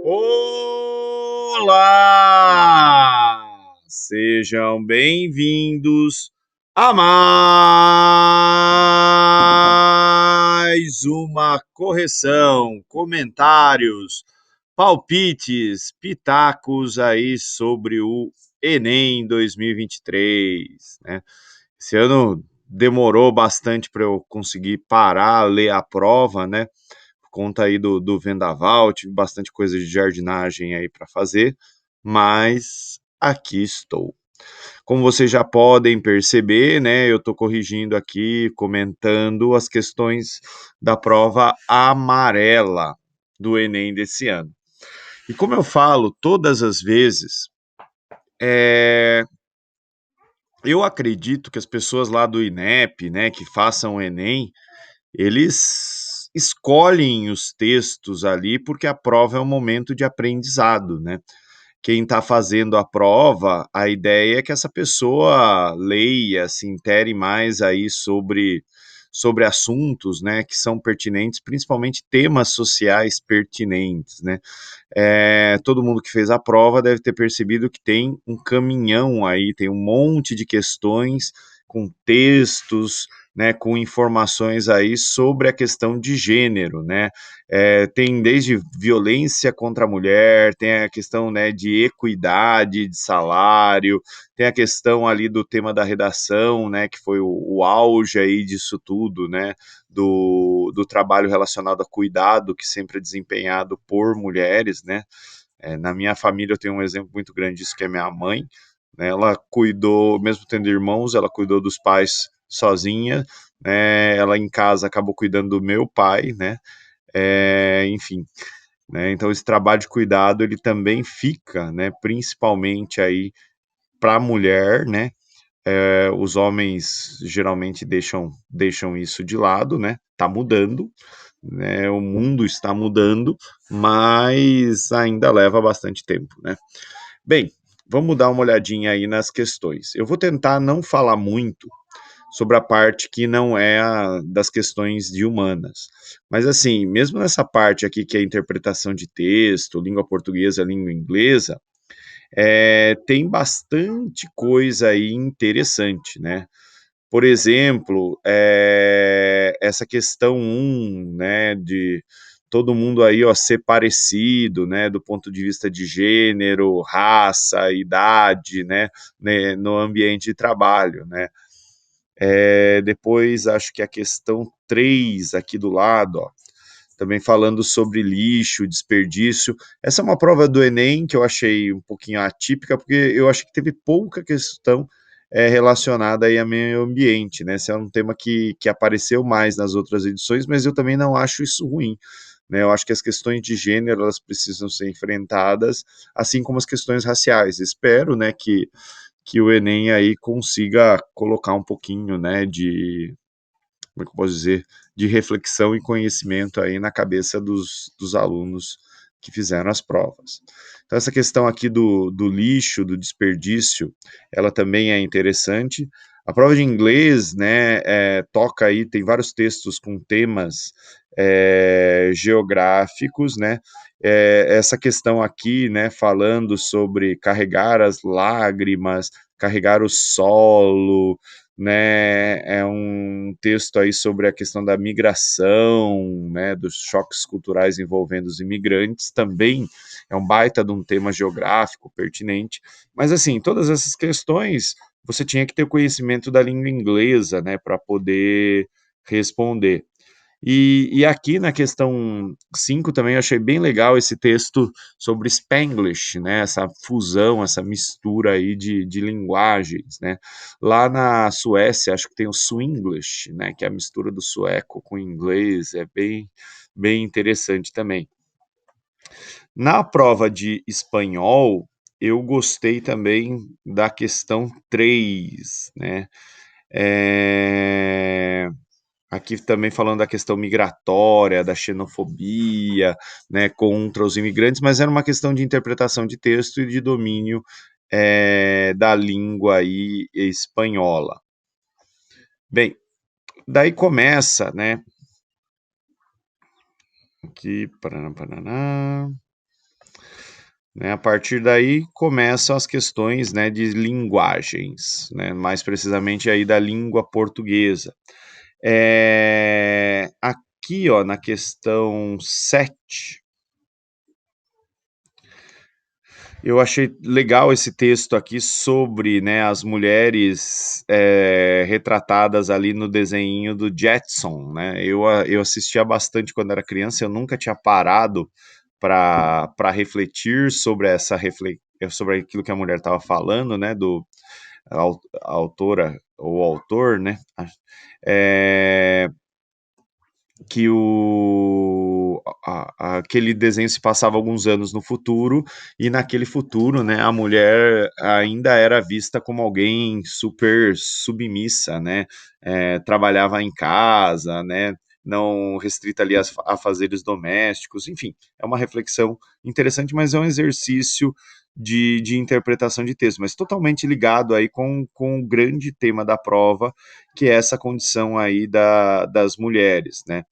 Olá! Sejam bem-vindos a mais uma correção, comentários, palpites, pitacos aí sobre o Enem 2023, né? Esse ano demorou bastante para eu conseguir parar, ler a prova, né? Conta aí do vendaval, tive bastante coisa de jardinagem aí para fazer, mas aqui estou. Como vocês já podem perceber, né, eu estou corrigindo aqui, comentando as questões da prova amarela do Enem desse ano. E como eu falo todas as vezes, é, eu acredito que as pessoas lá do INEP, né, que façam o Enem, eles escolhem os textos ali porque a prova é um momento de aprendizado, né? Quem está fazendo a prova, a ideia é que essa pessoa leia, se intere mais aí sobre assuntos, né, que são pertinentes, principalmente temas sociais pertinentes, né? Todo mundo que fez a prova deve ter percebido que tem um caminhão aí, tem um monte de questões com textos, né, com informações aí sobre a questão de gênero, né? Tem desde violência contra a mulher, tem a questão, né, de equidade de salário, tem a questão ali do tema da redação, né, que foi o auge aí disso tudo, né, do trabalho relacionado a cuidado, que sempre é desempenhado por mulheres, né? Na minha família eu tenho um exemplo muito grande disso, que é minha mãe, né? Ela cuidou, mesmo tendo irmãos, ela cuidou dos pais sozinha, né? Ela em casa acabou cuidando do meu pai, né? Enfim, né? Então esse trabalho de cuidado ele também fica, né? Principalmente aí para a mulher, né? Os homens geralmente deixam isso de lado, né? Tá mudando, né? O mundo está mudando, mas ainda leva bastante tempo, né? Bem, vamos dar uma olhadinha aí nas questões. Eu vou tentar não falar muito sobre a parte que não é das questões de humanas. Mas assim, mesmo nessa parte aqui que é interpretação de texto, língua portuguesa, língua inglesa, tem bastante coisa aí interessante, né? Por exemplo, essa questão né, de todo mundo aí, ó, ser parecido, né, do ponto de vista de gênero, raça, idade, né, no ambiente de trabalho, né. Depois, acho que a questão 3 aqui do lado, ó, também falando sobre lixo, desperdício. Essa é uma prova do Enem que eu achei um pouquinho atípica, porque eu acho que teve pouca questão relacionada aí a meio ambiente, né? Esse é um tema que apareceu mais nas outras edições, mas eu também não acho isso ruim. Né? Eu acho que as questões de gênero elas precisam ser enfrentadas, assim como as questões raciais. Espero, né, que o Enem aí consiga colocar um pouquinho, né, de como é que eu posso dizer, de reflexão e conhecimento aí na cabeça dos alunos que fizeram as provas. Então, essa questão aqui do lixo, do desperdício, ela também é interessante. A prova de inglês, né, toca aí, tem vários textos com temas geográficos, né, essa questão aqui, né, falando sobre carregar as lágrimas, carregar o solo, né, é um texto aí sobre a questão da migração, né, dos choques culturais envolvendo os imigrantes, também é um baita de um tema geográfico pertinente, mas assim, todas essas questões você tinha que ter conhecimento da língua inglesa, né, para poder responder. E aqui na questão 5 também eu achei bem legal esse texto sobre Spanglish, né? Essa fusão, essa mistura aí de linguagens, né? Lá na Suécia, acho que tem o Swinglish, né? Que é a mistura do sueco com o inglês, é bem interessante também. Na prova de espanhol, eu gostei também da questão 3, né? É, aqui também falando da questão migratória, da xenofobia, né, contra os imigrantes, mas era uma questão de interpretação de texto e de domínio da língua aí espanhola. Bem, daí começa, né, aqui, paraná, paraná, né? A partir daí começam as questões, né, de linguagens, né? Mais precisamente aí da língua portuguesa. Aqui, ó, na questão 7, eu achei legal esse texto aqui sobre, né, as mulheres retratadas ali no desenho do Jetson, né? Eu assistia bastante quando era criança, eu nunca tinha parado para refletir sobre sobre aquilo que a mulher estava falando, né? A autora ou autor, né? É, que aquele desenho se passava alguns anos no futuro, e naquele futuro, né, a mulher ainda era vista como alguém super submissa, né, trabalhava em casa, né, não restrita ali a fazeres domésticos, enfim, é uma reflexão interessante, mas é um exercício de interpretação de texto, mas totalmente ligado aí com o grande tema da prova, que é essa condição aí das mulheres, né.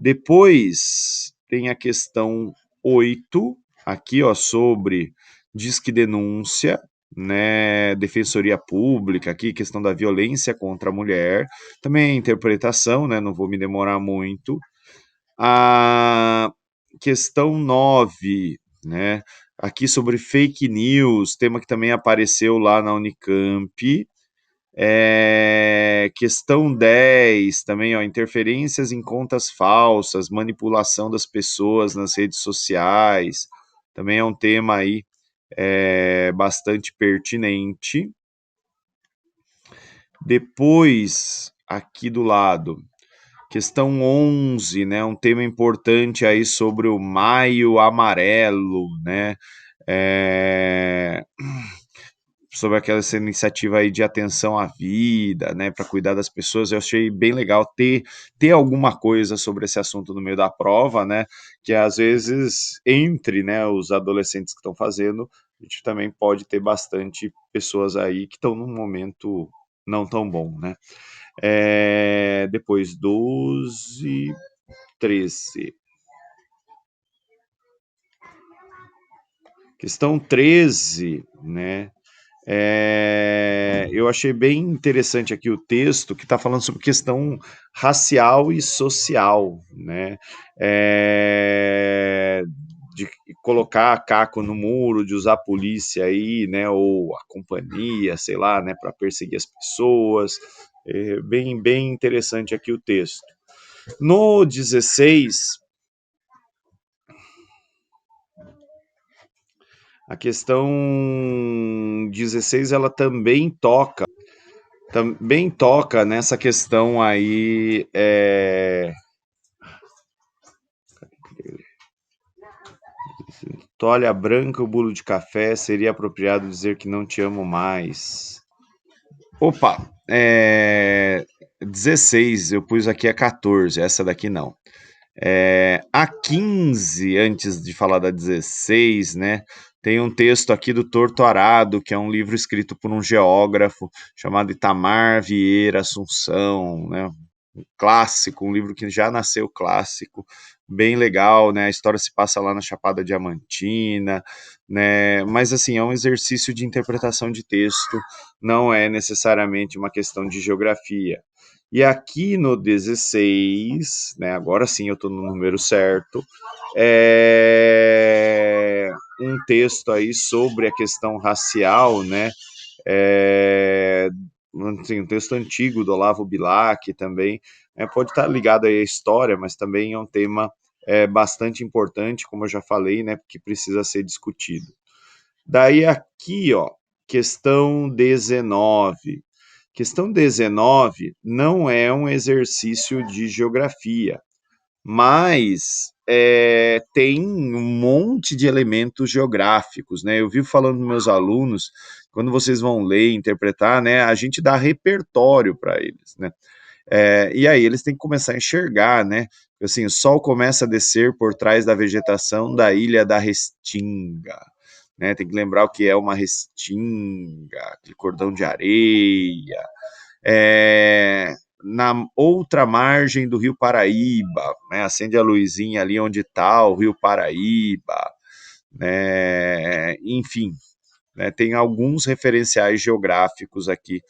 Depois tem a questão 8 aqui, ó, sobre disque denúncia, né, defensoria pública, aqui questão da violência contra a mulher, também interpretação, né, não vou me demorar muito. A questão 9, né, aqui sobre fake news, tema que também apareceu lá na Unicamp. Questão 10 também, ó, interferências em contas falsas, manipulação das pessoas nas redes sociais, também é um tema aí bastante pertinente. Depois, aqui do lado, questão 11, né, um tema importante aí sobre o Maio Amarelo, né, é, sobre essa iniciativa aí de atenção à vida, né, para cuidar das pessoas. Eu achei bem legal ter alguma coisa sobre esse assunto no meio da prova, né, que às vezes entre, né, os adolescentes que estão fazendo, a gente também pode ter bastante pessoas aí que estão num momento não tão bom, né. Depois 12, 13. Questão 13, né, eu achei bem interessante aqui o texto que está falando sobre questão racial e social, né? De colocar caco no muro, de usar a polícia aí, né? Ou a companhia, sei lá, né? Para perseguir as pessoas. Bem interessante aqui o texto. No 16, a questão 16 ela também toca nessa questão aí. Toalha branca ou bolo de café, seria apropriado dizer que não te amo mais. Opa, 16, eu pus aqui a 14, essa daqui não. A 15, antes de falar da 16, né? Tem um texto aqui do Torto Arado, que é um livro escrito por um geógrafo chamado Itamar Vieira Assunção, né? Um clássico, um livro que já nasceu clássico, bem legal, né? A história se passa lá na Chapada Diamantina, né? Mas assim, é um exercício de interpretação de texto, não é necessariamente uma questão de geografia. E aqui no 16, né, agora sim eu estou no número certo, um texto aí sobre a questão racial, né, assim, um texto antigo do Olavo Bilac também, pode estar ligado aí à história, mas também é um tema bastante importante, como eu já falei, né, que precisa ser discutido. Daí aqui, ó, questão 19. Questão 19 não é um exercício de geografia, mas tem um monte de elementos geográficos, né? Eu vivo falando com meus alunos, quando vocês vão ler, interpretar, né? A gente dá repertório para eles, né? E aí eles têm que começar a enxergar, né? Assim, o sol começa a descer por trás da vegetação da ilha da Restinga, né? Tem que lembrar o que é uma restinga, aquele cordão de areia, na outra margem do Rio Paraíba, né? Acende a luzinha ali onde está o Rio Paraíba, né? enfim, né, tem alguns referenciais geográficos aqui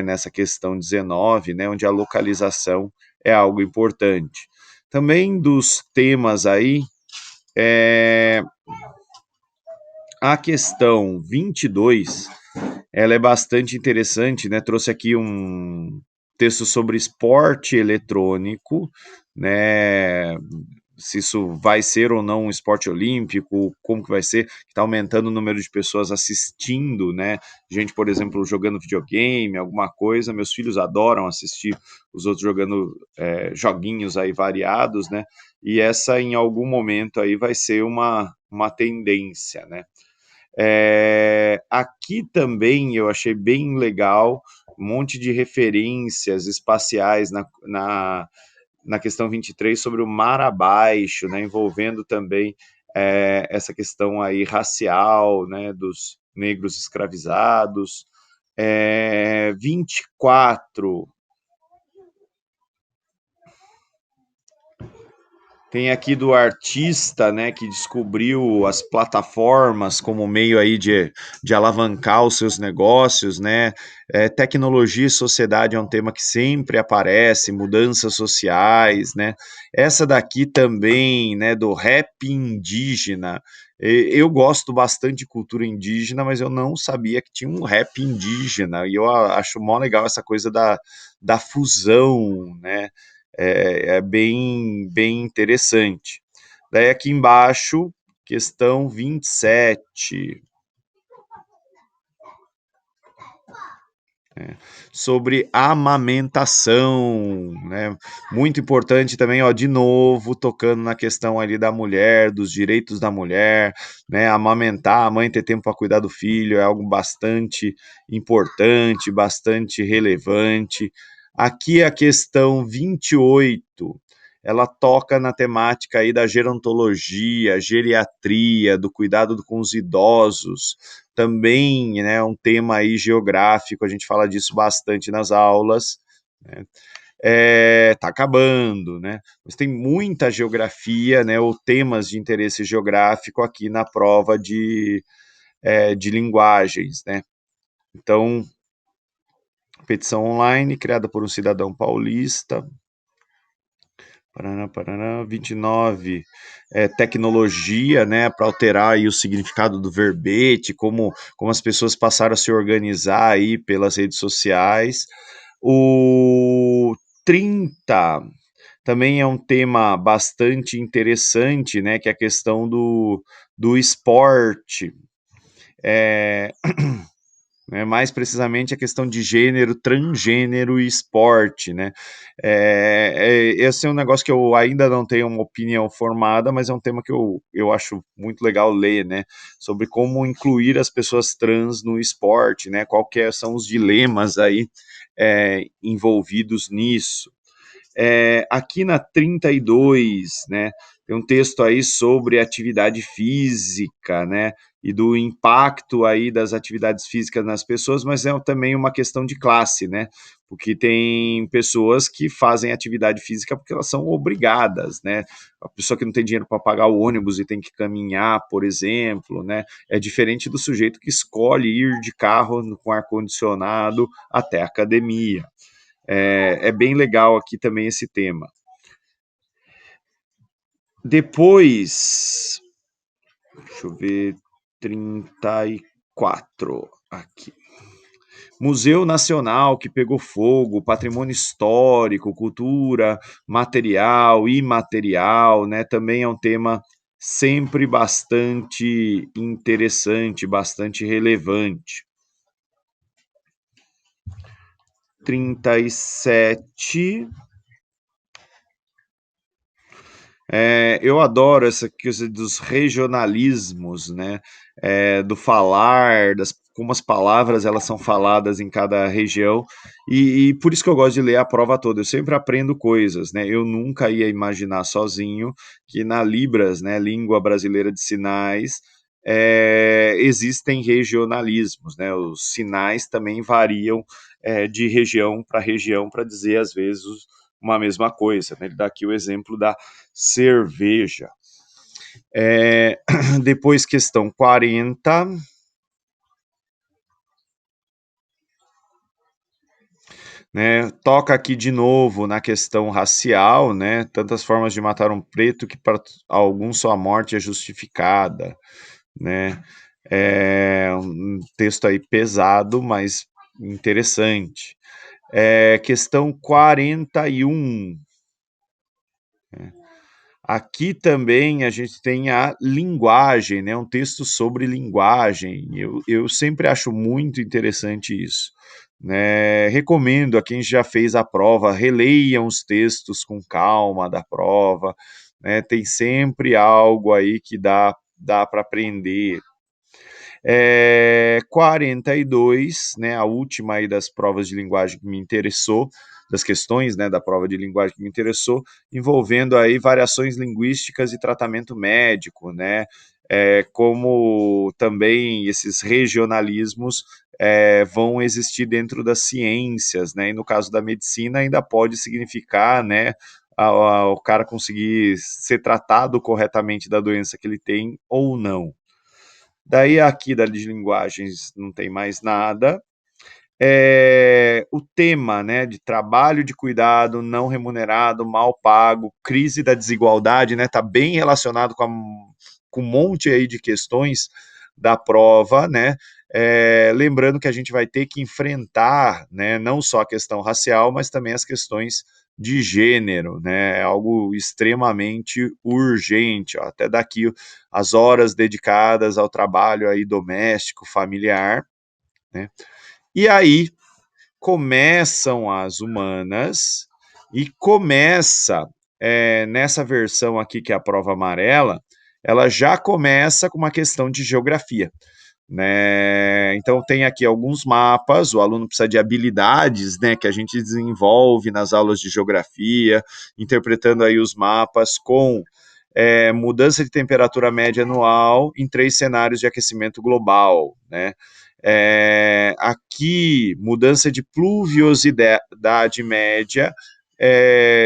nessa questão 19, né, onde a localização é algo importante. Também dos temas aí, é, a questão 22, ela é bastante interessante, né? Trouxe aqui um texto sobre esporte eletrônico, né? Se isso vai ser ou não um esporte olímpico, como que vai ser, que está aumentando o número de pessoas assistindo, né? Gente, por exemplo, jogando videogame, alguma coisa. Meus filhos adoram assistir os outros jogando joguinhos aí variados, né? E essa, em algum momento aí, vai ser uma tendência, né? Aqui também eu achei bem legal, um monte de referências espaciais na questão 23 sobre o mar abaixo, né, envolvendo também essa questão aí racial, né, dos negros escravizados. 24 tem aqui do artista, né, que descobriu as plataformas como meio aí de alavancar os seus negócios, né? Tecnologia e sociedade é um tema que sempre aparece, mudanças sociais, né? Essa daqui também, né, do rap indígena. Eu gosto bastante de cultura indígena, mas eu não sabia que tinha um rap indígena, e eu acho mó legal essa coisa da fusão, né? Bem interessante. Daí aqui embaixo, questão 27, sobre amamentação, né? Muito importante também, ó, de novo, tocando na questão ali da mulher, dos direitos da mulher, né? Amamentar, a mãe ter tempo para cuidar do filho é algo bastante importante, bastante relevante. Aqui a questão 28, ela toca na temática aí da gerontologia, geriatria, do cuidado com os idosos, também, né, um tema aí geográfico, a gente fala disso bastante nas aulas, né? Tá acabando, né? Mas tem muita geografia, né, ou temas de interesse geográfico aqui na prova de linguagens, né? Então, petição online criada por um cidadão paulista. Paraná, 29, tecnologia, né, para alterar aí o significado do verbete, como as pessoas passaram a se organizar aí pelas redes sociais. O 30 também é um tema bastante interessante, né, que é a questão do esporte. É, mais precisamente a questão de gênero, transgênero e esporte, né? Esse é um negócio que eu ainda não tenho uma opinião formada, mas é um tema que eu acho muito legal ler, né? Sobre como incluir as pessoas trans no esporte, né? Quais são os dilemas aí envolvidos nisso. Aqui na 32, né, tem um texto aí sobre atividade física, né, e do impacto aí das atividades físicas nas pessoas, mas é também uma questão de classe, né, porque tem pessoas que fazem atividade física porque elas são obrigadas, né, a pessoa que não tem dinheiro para pagar o ônibus e tem que caminhar, por exemplo, né, é diferente do sujeito que escolhe ir de carro com ar-condicionado até a academia. É bem legal aqui também esse tema. Depois, deixa eu ver, 34 aqui. Museu Nacional que pegou fogo, patrimônio histórico, cultura material, imaterial, né? Também é um tema sempre bastante interessante, bastante relevante. 37. Eu adoro essa coisa dos regionalismos, né? Do falar, como as palavras elas são faladas em cada região, e por isso que eu gosto de ler a prova toda. Eu sempre aprendo coisas, né? Eu nunca ia imaginar sozinho que na Libras, né, Língua Brasileira de Sinais, existem regionalismos, né? Os sinais também variam de região para dizer às vezes uma mesma coisa, né? Ele dá aqui o exemplo da cerveja. Depois, questão 40. Né, toca aqui de novo na questão racial, né? Tantas formas de matar um preto que para alguns sua morte é justificada, né? É um texto aí pesado, mas interessante. Questão 41. Aqui também a gente tem a linguagem, né? Um texto sobre linguagem. Eu sempre acho muito interessante isso. Né? Recomendo a quem já fez a prova, releiam os textos com calma da prova. Né? Tem sempre algo aí que dá para aprender. 42, né, a última aí das provas de linguagem que me interessou, das questões, né, da prova de linguagem que me interessou, envolvendo aí variações linguísticas e tratamento médico, né, como também esses regionalismos vão existir dentro das ciências, né, e no caso da medicina ainda pode significar, né, o cara conseguir ser tratado corretamente da doença que ele tem ou não. Daí aqui da de linguagens não tem mais nada. O tema, né, de trabalho de cuidado não remunerado, mal pago, crise da desigualdade, né, tá bem relacionado com um monte aí de questões da prova, né, lembrando que a gente vai ter que enfrentar, né, não só a questão racial, mas também as questões de gênero, né, é algo extremamente urgente, ó, até daqui as horas dedicadas ao trabalho aí doméstico, familiar, né, e aí começam as humanas e começa nessa versão aqui que é a prova amarela, ela já começa com uma questão de geografia, né? Então tem aqui alguns mapas, o aluno precisa de habilidades, né, que a gente desenvolve nas aulas de geografia, interpretando aí os mapas com mudança de temperatura média anual em 3 cenários de aquecimento global, né? Aqui, mudança de pluviosidade média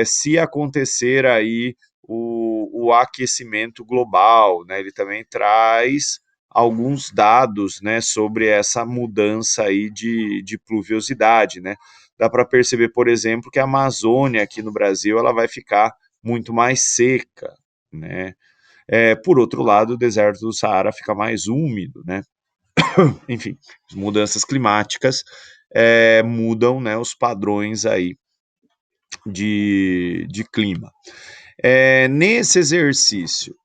se acontecer aí o aquecimento global, né? Ele também traz alguns dados, né, sobre essa mudança aí de pluviosidade, né? Dá para perceber, por exemplo, que a Amazônia aqui no Brasil ela vai ficar muito mais seca, né? Por outro lado, o deserto do Saara fica mais úmido, né? Enfim, mudanças climáticas mudam, né, os padrões aí de clima. Nesse exercício,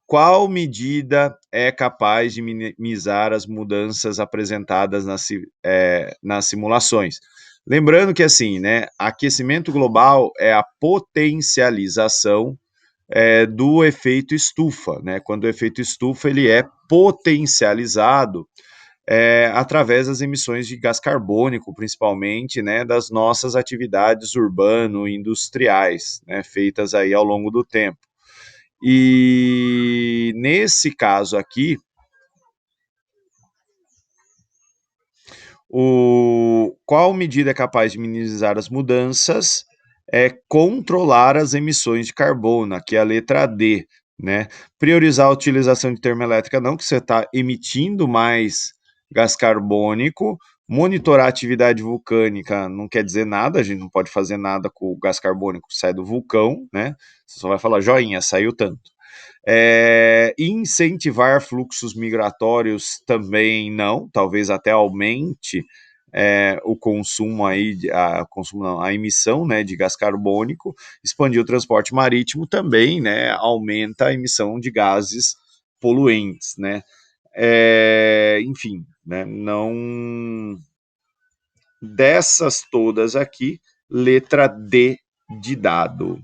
qual medida é capaz de minimizar as mudanças apresentadas nas simulações? Lembrando que, assim, né, aquecimento global é a potencialização do efeito estufa, né? Quando o efeito estufa ele é potencializado através das emissões de gás carbônico, principalmente, né, das nossas atividades urbano-industriais, né, feitas aí ao longo do tempo. E nesse caso aqui, qual medida é capaz de minimizar as mudanças? Controlar as emissões de carbono, aqui é a letra D, né? Priorizar a utilização de termoelétrica, não, que você está emitindo mais gás carbônico. Monitorar a atividade vulcânica não quer dizer nada, a gente não pode fazer nada com o gás carbônico que sai do vulcão, né? Você só vai falar, joinha, saiu tanto. Incentivar fluxos migratórios também não, talvez até aumente o consumo aí, a emissão, né, de gás carbônico. Expandir o transporte marítimo também, né, aumenta a emissão de gases poluentes, né. Enfim, né, não dessas todas aqui, letra D de dado.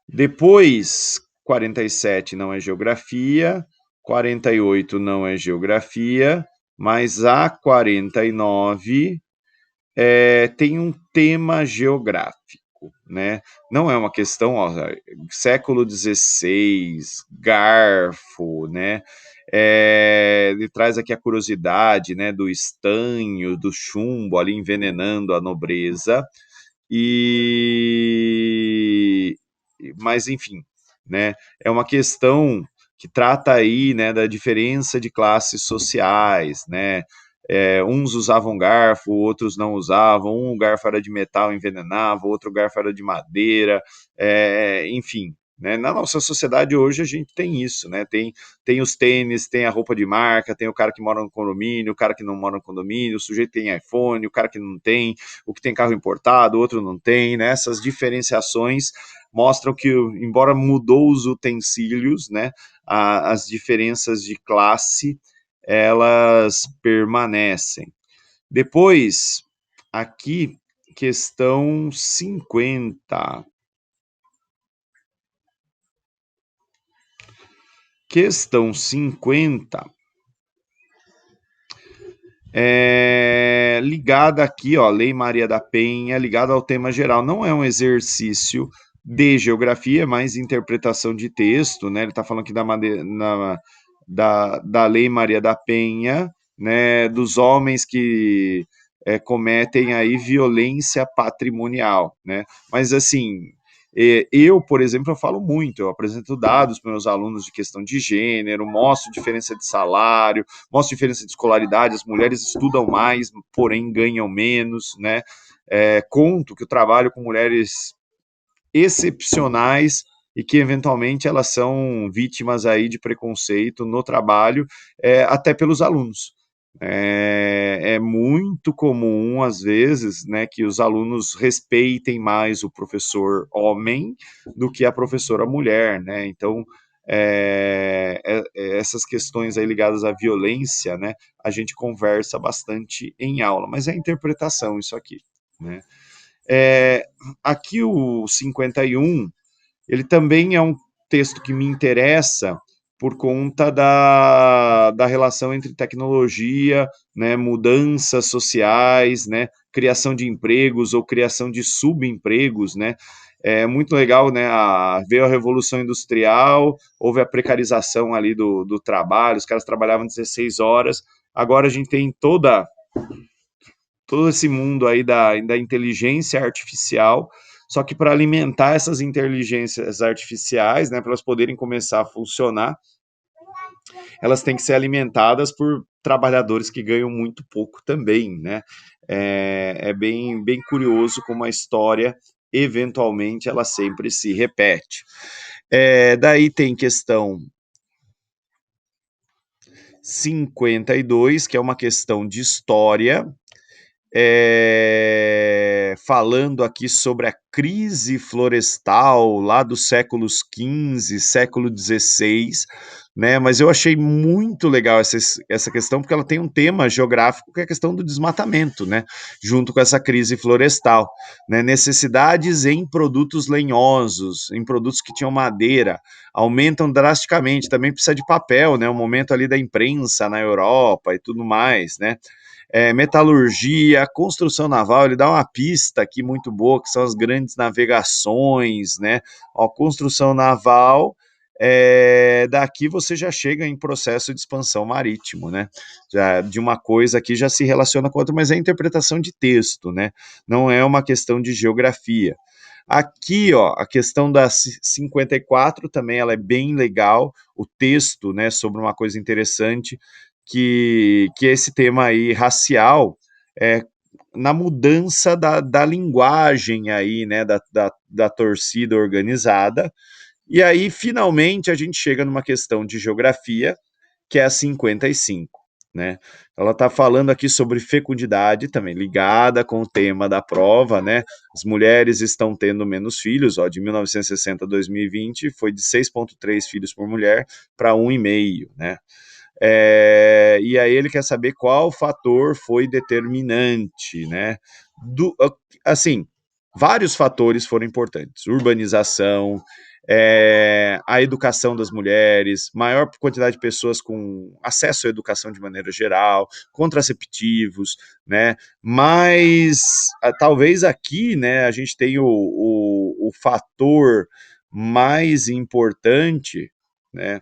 Depois, 47 não é geografia, 48 não é geografia, mas a 49 tem um tema geográfico, né? Não é uma questão, ó, século XVI, garfo, né? Ele traz aqui a curiosidade, né, do estanho, do chumbo ali envenenando a nobreza, mas enfim, né, é uma questão que trata aí, né, da diferença de classes sociais, né? Uns usavam garfo, outros não usavam. Um garfo era de metal, envenenava, outro garfo era de madeira, enfim. Né? Na nossa sociedade hoje a gente tem isso, né? Tem os tênis, tem a roupa de marca, tem o cara que mora no condomínio, o cara que não mora no condomínio, o sujeito tem iPhone, o cara que não tem, o que tem carro importado, o outro não tem, né? Essas diferenciações mostram que, embora mudou os utensílios, né, as diferenças de classe, elas permanecem. Depois, aqui, questão 50. Questão 50 ligada aqui, ó, Lei Maria da Penha, ligada ao tema geral. Não é um exercício de geografia, mas interpretação de texto, né? Ele está falando aqui da Lei Maria da Penha, né? Dos homens que cometem aí violência patrimonial, né? Mas assim, eu, por exemplo, eu falo muito, eu apresento dados para meus alunos de questão de gênero, mostro diferença de salário, mostra diferença de escolaridade, as mulheres estudam mais, porém ganham menos, né? Conto que eu trabalho com mulheres excepcionais e que eventualmente elas são vítimas aí de preconceito no trabalho, até pelos alunos. É muito comum, às vezes, né, que os alunos respeitem mais o professor homem do que a professora mulher, né? Então, essas questões aí ligadas à violência, né, a gente conversa bastante em aula, mas é interpretação isso aqui, né? É, aqui o 51, ele também é um texto que me interessa por conta da relação entre tecnologia, né, mudanças sociais, né, criação de empregos ou criação de subempregos, né? É muito legal, né? Veio a Revolução Industrial, houve a precarização ali do trabalho, os caras trabalhavam 16 horas, agora a gente tem todo esse mundo aí da inteligência artificial, só que para alimentar essas inteligências artificiais, né, para elas poderem começar a funcionar, elas têm que ser alimentadas por trabalhadores que ganham muito pouco também, né? É bem curioso como a história, eventualmente, ela sempre se repete. Daí tem questão 52, que é uma questão de história, falando aqui sobre a crise florestal lá dos séculos XV, século XVI, né? Mas eu achei muito legal essa questão, porque ela tem um tema geográfico que é a questão do desmatamento, né? Junto com essa crise florestal, né? Necessidades em produtos lenhosos, em produtos que tinham madeira, aumentam drasticamente. Também precisa de papel, né? O momento ali da imprensa na Europa e tudo mais, né? Metalurgia, construção naval, ele dá uma pista aqui muito boa, que são as grandes navegações, né? Ó, construção naval, daqui você já chega em processo de expansão marítimo, né? Já, de uma coisa aqui já se relaciona com outra, mas é interpretação de texto, né? Não é uma questão de geografia. Aqui, ó, a questão da 54 também ela é bem legal, o texto, né, sobre uma coisa interessante, que é esse tema aí racial, é, na mudança da linguagem aí, né, da torcida organizada. E aí, finalmente, a gente chega numa questão de geografia, que é a 55, né? Ela está falando aqui sobre fecundidade, também ligada com o tema da prova, né? As mulheres estão tendo menos filhos, ó, de 1960 a 2020 foi de 6,3 filhos por mulher para 1,5, né? E aí ele quer saber qual fator foi determinante, né? Assim, vários fatores foram importantes. Urbanização, a educação das mulheres, maior quantidade de pessoas com acesso à educação de maneira geral, contraceptivos, né? Mas talvez aqui, né, a gente tenha o fator mais importante, né?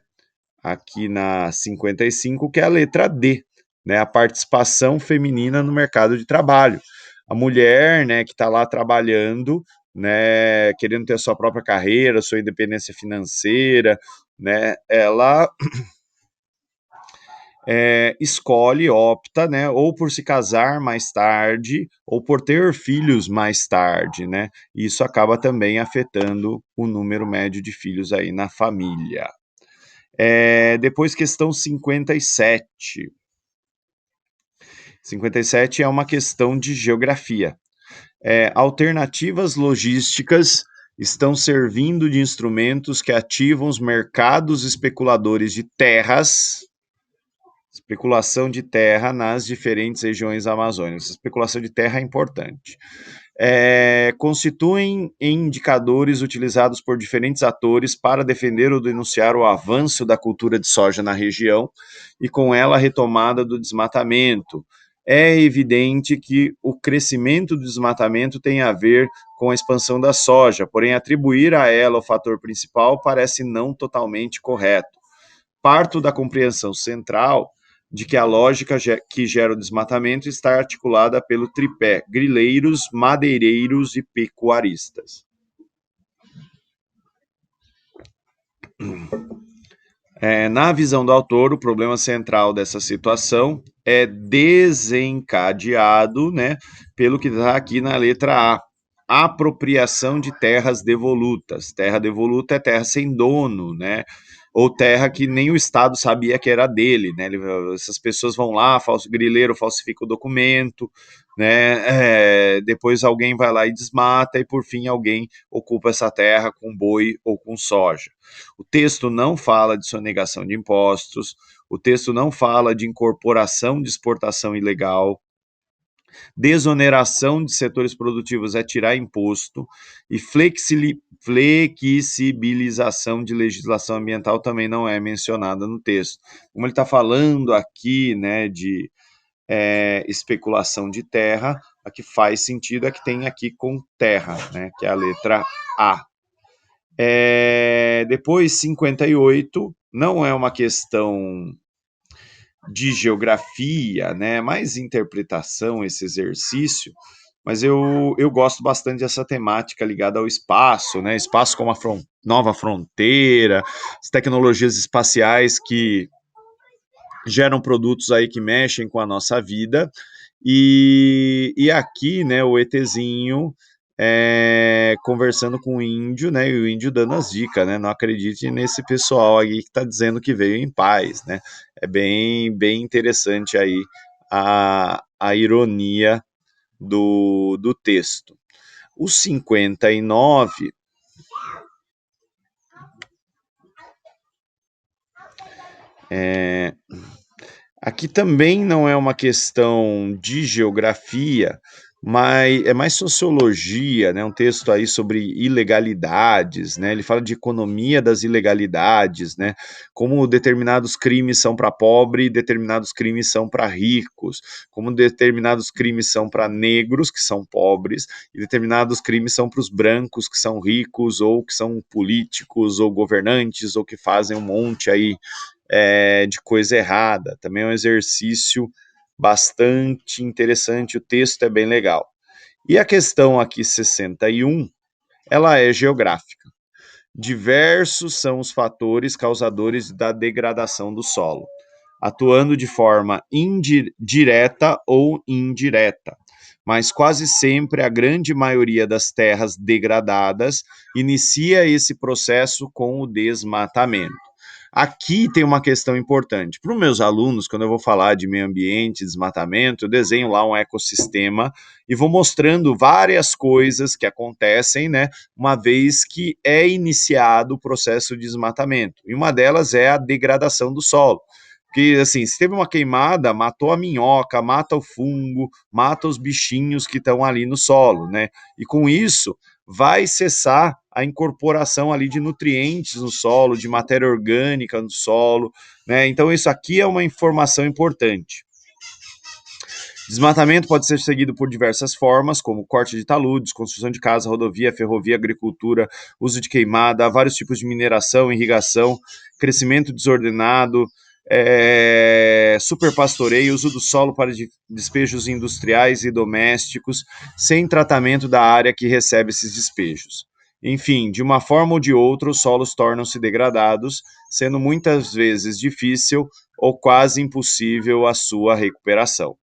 Aqui na 55, que é a letra D, né, a participação feminina no mercado de trabalho. A mulher, né, que está lá trabalhando, né, querendo ter a sua própria carreira, sua independência financeira, né, ela escolhe, opta, né, ou por se casar mais tarde, ou por ter filhos mais tarde, né? Isso acaba também afetando o número médio de filhos aí na família. Depois, questão 57. 57 é uma questão de geografia. Alternativas logísticas estão servindo de instrumentos que ativam os mercados especuladores de terras, especulação de terra nas diferentes regiões amazônicas. Especulação de terra é importante. Constituem indicadores utilizados por diferentes atores para defender ou denunciar o avanço da cultura de soja na região e, com ela, a retomada do desmatamento. É evidente que o crescimento do desmatamento tem a ver com a expansão da soja, porém, atribuir a ela o fator principal parece não totalmente correto. Parto da compreensão central de que a lógica que gera o desmatamento está articulada pelo tripé grileiros, madeireiros e pecuaristas. Na visão do autor, o problema central dessa situação é desencadeado, né, pelo que está aqui na letra A. Apropriação de terras devolutas. Terra devoluta é terra sem dono, né? Ou terra que nem o Estado sabia que era dele, né? Essas pessoas vão lá, grileiro falsifica o documento, né? Depois alguém vai lá e desmata e por fim alguém ocupa essa terra com boi ou com soja. O texto não fala de sonegação de impostos, o texto não fala de incorporação de exportação ilegal, desoneração de setores produtivos é tirar imposto, e flexibilização de legislação ambiental também não é mencionada no texto. Como ele está falando aqui, né, de especulação de terra, a que faz sentido é que tem aqui com terra, né, que é a letra A. Depois, 58, não é uma questão de geografia, né, mais interpretação esse exercício, mas eu gosto bastante dessa temática ligada ao espaço, né, espaço como a nova fronteira, as tecnologias espaciais que geram produtos aí que mexem com a nossa vida, e aqui, né, o ETzinho conversando com o índio, né, e o índio dando as dicas, né, não acredite nesse pessoal aí que está dizendo que veio em paz, né, é bem interessante aí a ironia do texto. O 59 aqui também não é uma questão de geografia, mas é mais sociologia, né? Um texto aí sobre ilegalidades, né? Ele fala de economia das ilegalidades, né? Como determinados crimes são para pobre, determinados crimes são para ricos, como determinados crimes são para negros, que são pobres, e determinados crimes são para os brancos, que são ricos, ou que são políticos, ou governantes, ou que fazem um monte aí de coisa errada. Também é um exercício bastante interessante, o texto é bem legal. E a questão aqui 61, ela é geográfica. Diversos são os fatores causadores da degradação do solo, atuando de forma direta ou indireta, mas quase sempre a grande maioria das terras degradadas inicia esse processo com o desmatamento. Aqui tem uma questão importante. Para os meus alunos, quando eu vou falar de meio ambiente, desmatamento, eu desenho lá um ecossistema e vou mostrando várias coisas que acontecem, né, uma vez que é iniciado o processo de desmatamento. E uma delas é a degradação do solo. Porque, assim, se teve uma queimada, matou a minhoca, mata o fungo, mata os bichinhos que estão ali no solo, né? E com isso, vai cessar a incorporação ali de nutrientes no solo, de matéria orgânica no solo, né? Então isso aqui é uma informação importante. Desmatamento pode ser seguido por diversas formas, como corte de taludes, construção de casa, rodovia, ferrovia, agricultura, uso de queimada, vários tipos de mineração, irrigação, crescimento desordenado, superpastoreio, uso do solo para despejos industriais e domésticos, sem tratamento da área que recebe esses despejos. Enfim, de uma forma ou de outra, os solos tornam-se degradados, sendo muitas vezes difícil ou quase impossível a sua recuperação.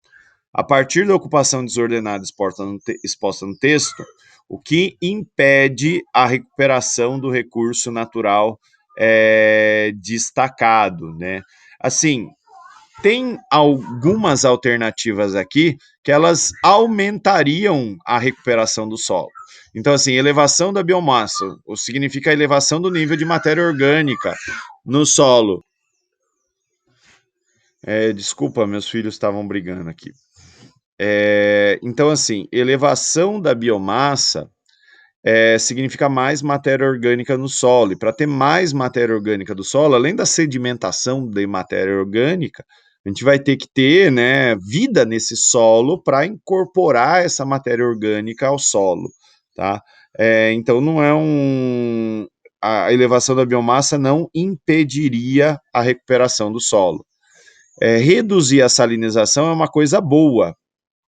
A partir da ocupação desordenada exposta no texto, o que impede a recuperação do recurso natural destacado, né? Assim, tem algumas alternativas aqui que elas aumentariam a recuperação do solo. Então, assim, elevação da biomassa, ou significa a elevação do nível de matéria orgânica no solo. Desculpa, meus filhos estavam brigando aqui. Então, assim, elevação da biomassa significa mais matéria orgânica no solo. E para ter mais matéria orgânica do solo, além da sedimentação de matéria orgânica, a gente vai ter que ter, né, vida nesse solo para incorporar essa matéria orgânica ao solo, tá? Então não é a elevação da biomassa não impediria a recuperação do solo. Reduzir a salinização é uma coisa boa,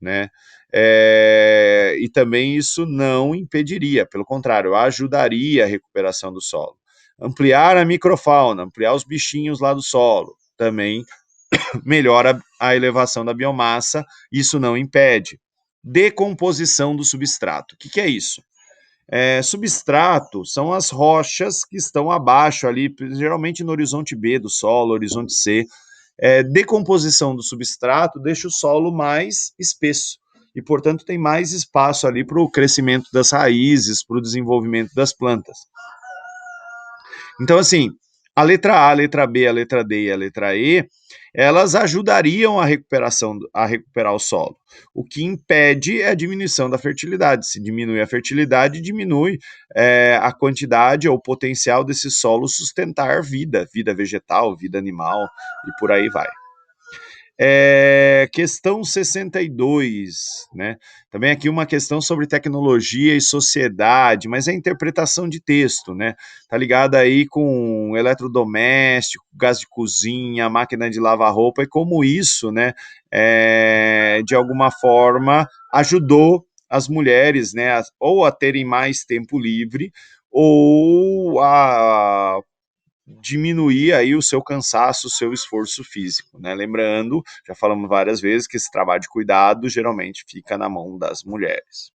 né? E também isso não impediria, pelo contrário, ajudaria a recuperação do solo. Ampliar a microfauna, ampliar os bichinhos lá do solo, também melhora a elevação da biomassa, isso não impede. Decomposição do substrato. O que é isso? Substrato são as rochas que estão abaixo ali, geralmente no horizonte B do solo, horizonte C. Decomposição do substrato deixa o solo mais espesso e, portanto, tem mais espaço ali para o crescimento das raízes, para o desenvolvimento das plantas. Então, assim, a letra A, a letra B, a letra D e a letra E, elas ajudariam a recuperar o solo. O que impede é a diminuição da fertilidade. Se diminui a fertilidade, diminui a quantidade ou o potencial desse solo sustentar vida vegetal, vida animal e por aí vai. Questão 62, né? Também aqui uma questão sobre tecnologia e sociedade, mas é interpretação de texto, né? Tá ligada aí com eletrodoméstico, gás de cozinha, máquina de lavar roupa e como isso, né? De alguma forma ajudou as mulheres, né? Ou a terem mais tempo livre ou a diminuir aí o seu cansaço, o seu esforço físico, né? Lembrando, já falamos várias vezes que esse trabalho de cuidado geralmente fica na mão das mulheres.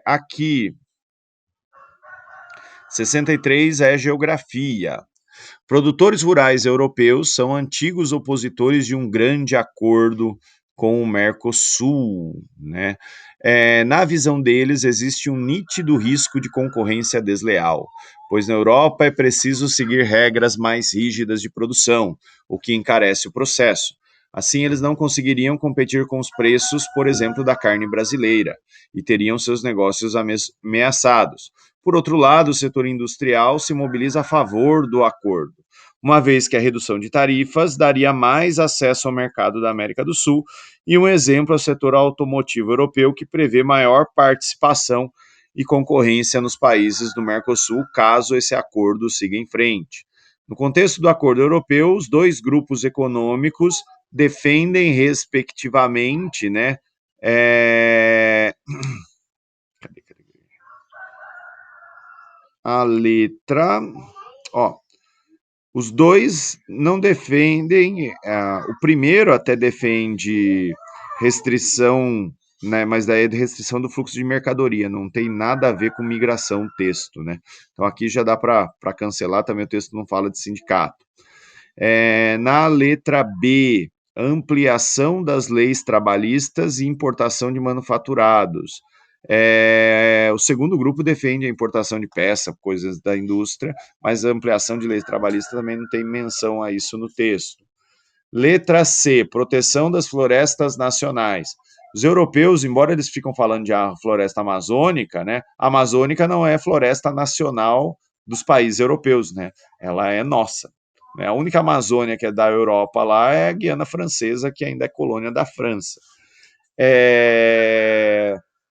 Aqui, 63 é geografia. Produtores rurais europeus são antigos opositores de um grande acordo com o Mercosul, né? Na visão deles, existe um nítido risco de concorrência desleal, pois na Europa é preciso seguir regras mais rígidas de produção, o que encarece o processo. Assim, eles não conseguiriam competir com os preços, por exemplo, da carne brasileira, e teriam seus negócios ameaçados. Por outro lado, o setor industrial se mobiliza a favor do acordo, uma vez que a redução de tarifas daria mais acesso ao mercado da América do Sul, e um exemplo é o setor automotivo europeu, que prevê maior participação e concorrência nos países do Mercosul, caso esse acordo siga em frente. No contexto do acordo europeu, os dois grupos econômicos defendem, respectivamente, né, a letra... os dois não defendem, o primeiro até defende restrição, né, mas daí é de restrição do fluxo de mercadoria, não tem nada a ver com migração o texto, né? Então aqui já dá para cancelar, também o texto não fala de sindicato. Na letra B, ampliação das leis trabalhistas e importação de manufaturados. O segundo grupo defende a importação de peça, coisas da indústria, mas a ampliação de leis trabalhistas também não tem menção a isso no texto. Letra C, proteção das florestas nacionais. Os europeus, embora eles ficam falando de a floresta amazônica, né? A amazônica não é floresta nacional dos países europeus, né? Ela é nossa. A única Amazônia que é da Europa lá é a Guiana Francesa, que ainda é colônia da França.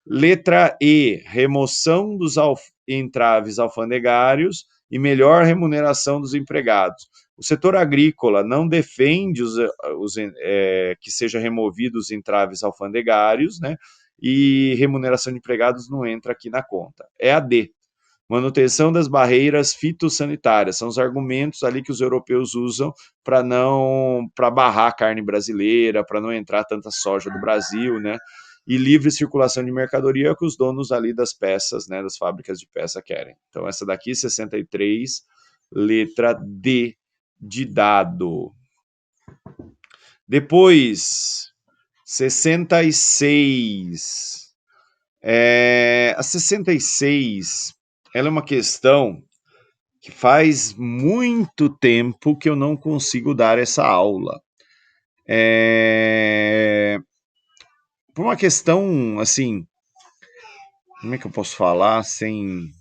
Letra E, remoção dos entraves alfandegários e melhor remuneração dos empregados. O setor agrícola não defende que seja removidos os entraves alfandegários, né? e remuneração de empregados não entra aqui na conta. É a D. Manutenção das barreiras fitossanitárias. São os argumentos ali que os europeus usam para barrar a carne brasileira, para não entrar tanta soja do Brasil, né? E livre circulação de mercadoria é o que os donos ali das peças, né, das fábricas de peça querem. Então essa daqui, 63, letra D de dado. Depois, 66. A 66, ela é uma questão que faz muito tempo que eu não consigo dar essa aula. Por uma questão, assim, como é que eu posso falar sem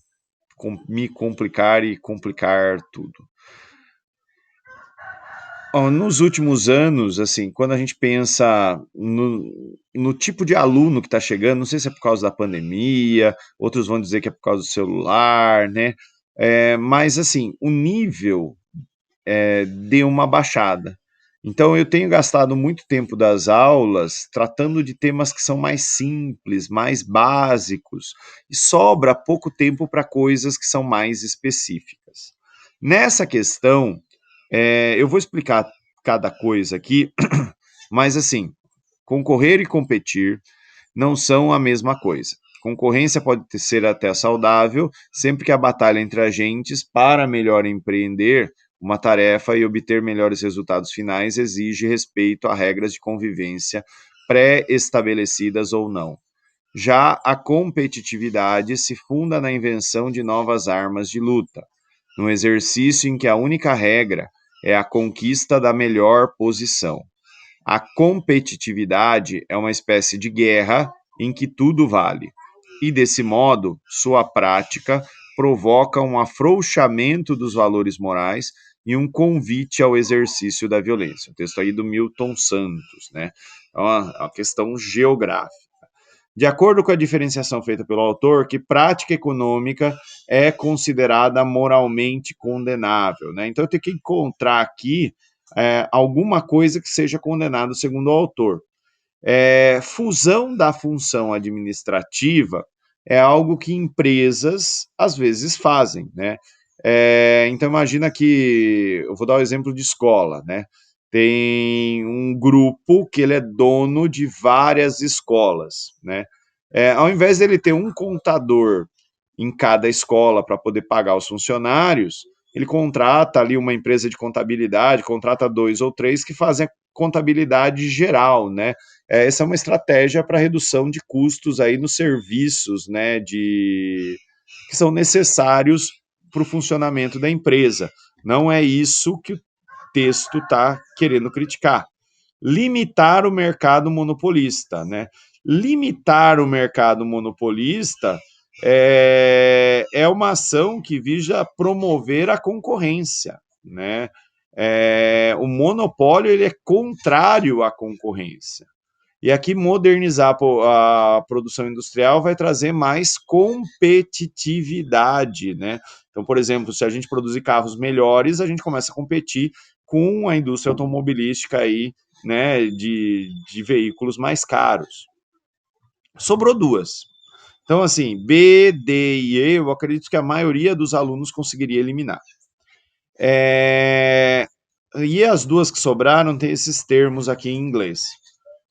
me complicar e complicar tudo? Nos últimos anos, assim, quando a gente pensa no tipo de aluno que está chegando, não sei se é por causa da pandemia, outros vão dizer que é por causa do celular, né? Mas, assim, o nível deu uma baixada. Então, eu tenho gastado muito tempo das aulas tratando de temas que são mais simples, mais básicos, e sobra pouco tempo para coisas que são mais específicas. Nessa questão, eu vou explicar cada coisa aqui, mas assim, concorrer e competir não são a mesma coisa. Concorrência pode ser até saudável, sempre que a batalha entre agentes para melhor empreender uma tarefa e obter melhores resultados finais exige respeito a regras de convivência pré-estabelecidas ou não. Já a competitividade se funda na invenção de novas armas de luta, num exercício em que a única regra é a conquista da melhor posição. A competitividade é uma espécie de guerra em que tudo vale, e desse modo, sua prática provoca um afrouxamento dos valores morais e um convite ao exercício da violência. O texto aí do Milton Santos, né? É uma questão geográfica. De acordo com a diferenciação feita pelo autor, que prática econômica é considerada moralmente condenável, né? Então eu tenho que encontrar aqui alguma coisa que seja condenada segundo o autor. Fusão da função administrativa é algo que empresas às vezes fazem, né? Então imagina que, eu vou dar o exemplo de escola, né? Tem um grupo que ele é dono de várias escolas, né? Ao invés dele ter um contador em cada escola para poder pagar os funcionários, ele contrata ali uma empresa de contabilidade, contrata 2 ou 3 que fazem a contabilidade geral, né? Essa é uma estratégia para redução de custos aí nos serviços, né, que são necessários para o funcionamento da empresa. Não é isso que o texto está querendo criticar. Limitar o mercado monopolista, né? Limitar o mercado monopolista é uma ação que visa promover a concorrência, né? O monopólio ele é contrário à concorrência. E aqui modernizar a produção industrial vai trazer mais competitividade, né? Então, por exemplo, se a gente produzir carros melhores, a gente começa a competir com a indústria automobilística aí, né, de veículos mais caros. Sobrou duas. Então, assim, B, D e E, eu acredito que a maioria dos alunos conseguiria eliminar. E as duas que sobraram tem esses termos aqui em inglês.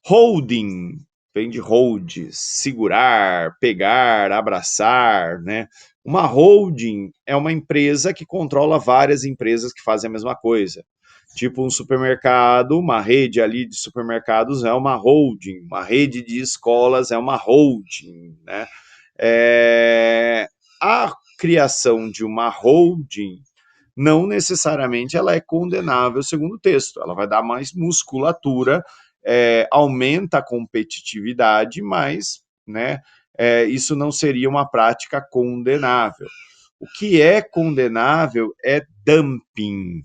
Holding, vem de hold, segurar, pegar, abraçar, né? Uma holding é uma empresa que controla várias empresas que fazem a mesma coisa. Tipo um supermercado, uma rede ali de supermercados é uma holding, uma rede de escolas é uma holding, né? A criação de uma holding não necessariamente ela é condenável segundo o texto, ela vai dar mais musculatura, aumenta a competitividade, mas, né, isso não seria uma prática condenável. O que é condenável é dumping.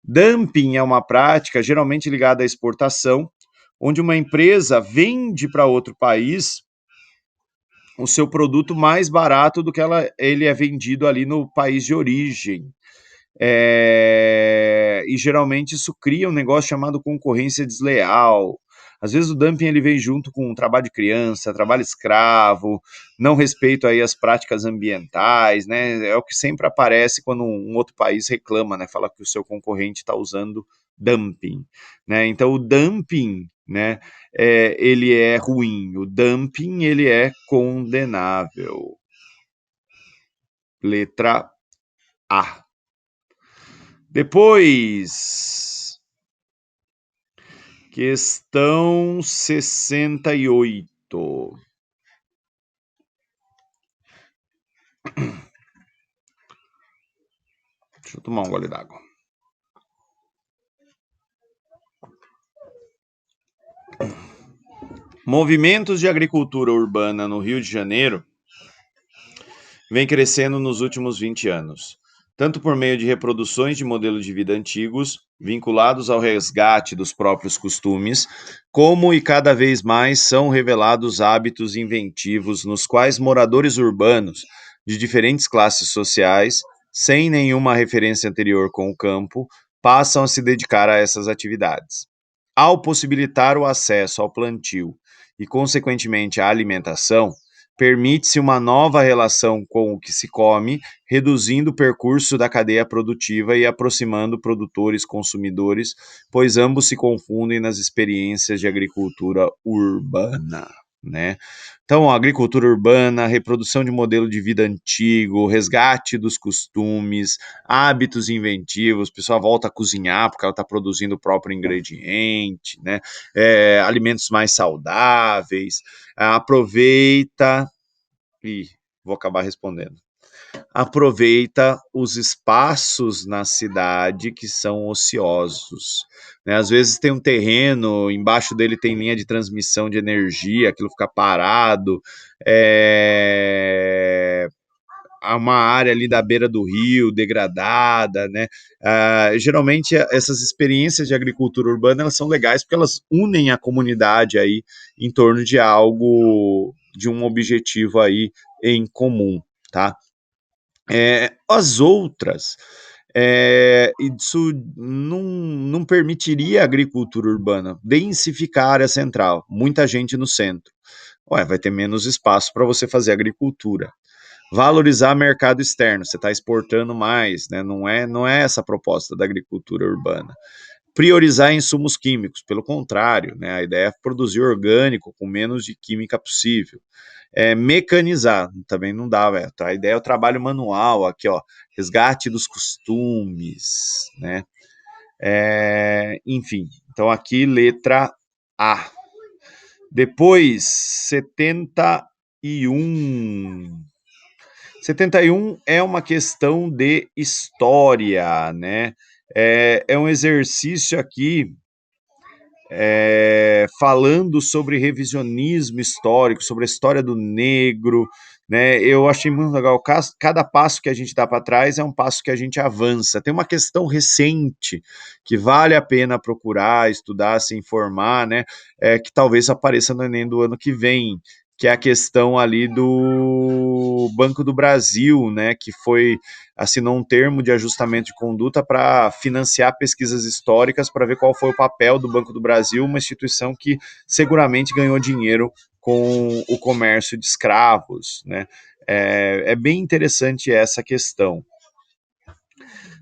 Dumping é uma prática geralmente ligada à exportação, onde uma empresa vende para outro país o seu produto mais barato do que ele é vendido ali no país de origem. E geralmente isso cria um negócio chamado concorrência desleal. Às vezes o dumping ele vem junto com trabalho de criança, trabalho escravo, não respeito aí às práticas ambientais, né? É o que sempre aparece quando um outro país reclama, né? Fala que o seu concorrente está usando dumping, né? Então o dumping, né? Ele é ruim, o dumping ele é condenável. Letra A. Depois, questão 68. Deixa eu tomar um gole d'água. Movimentos de agricultura urbana no Rio de Janeiro vem crescendo nos últimos 20 anos, tanto por meio de reproduções de modelos de vida antigos, vinculados ao resgate dos próprios costumes, como e cada vez mais são revelados hábitos inventivos nos quais moradores urbanos de diferentes classes sociais, sem nenhuma referência anterior com o campo, passam a se dedicar a essas atividades. Ao possibilitar o acesso ao plantio e, consequentemente, à alimentação, permite-se uma nova relação com o que se come, reduzindo o percurso da cadeia produtiva e aproximando produtores e consumidores, pois ambos se confundem nas experiências de agricultura urbana, né? Então, a agricultura urbana, reprodução de modelo de vida antigo, resgate dos costumes, hábitos inventivos, a pessoa volta a cozinhar porque ela está produzindo o próprio ingrediente, né? Alimentos mais saudáveis, aproveita e vou acabar respondendo. Aproveita os espaços na cidade que são ociosos, né? Às vezes tem um terreno, embaixo dele tem linha de transmissão de energia, aquilo fica parado, há uma área ali da beira do rio degradada, né? Geralmente essas experiências de agricultura urbana elas são legais porque elas unem a comunidade aí em torno de algo, de um objetivo aí em comum, tá? As outras, isso não permitiria a agricultura urbana, densificar a área central, muita gente no centro. Ué, vai ter menos espaço para você fazer agricultura. Valorizar mercado externo, você está exportando mais, né? Não é essa a proposta da agricultura urbana. Priorizar insumos químicos, pelo contrário, né? A ideia é produzir orgânico com menos de química possível. Mecanizar, também não dá, velho. A ideia é o trabalho manual, aqui, ó, resgate dos costumes, né? Enfim, então aqui letra A. Depois, 71. 71 é uma questão de história, né? É um exercício aqui falando sobre revisionismo histórico, sobre a história do negro, né? Eu achei muito legal. Cada passo que a gente dá para trás é um passo que a gente avança. Tem uma questão recente que vale a pena procurar, estudar, se informar, né? Que talvez apareça no Enem do ano que vem, que é a questão ali do Banco do Brasil, né? Que assinou um termo de ajustamento de conduta para financiar pesquisas históricas para ver qual foi o papel do Banco do Brasil, uma instituição que seguramente ganhou dinheiro com o comércio de escravos, né? É bem interessante essa questão.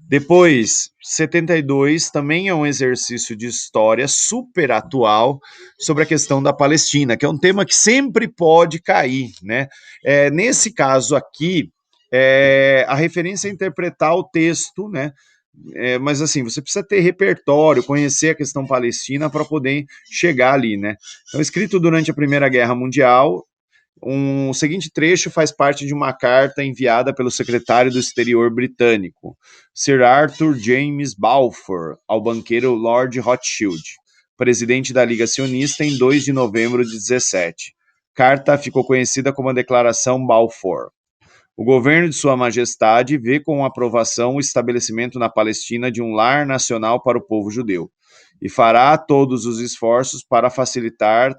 Depois, 72 também é um exercício de história super atual sobre a questão da Palestina, que é um tema que sempre pode cair, né? Nesse caso aqui, a referência é interpretar o texto, né? Mas assim, você precisa ter repertório, conhecer a questão palestina para poder chegar ali, né? Então, escrito durante a Primeira Guerra Mundial, o seguinte trecho faz parte de uma carta enviada pelo secretário do Exterior britânico, Sir Arthur James Balfour, ao banqueiro Lord Rothschild, presidente da Liga Sionista, em 2 de novembro de 17. Carta ficou conhecida como a Declaração Balfour. O governo de Sua Majestade vê com aprovação o estabelecimento na Palestina de um lar nacional para o povo judeu e fará todos os esforços para facilitar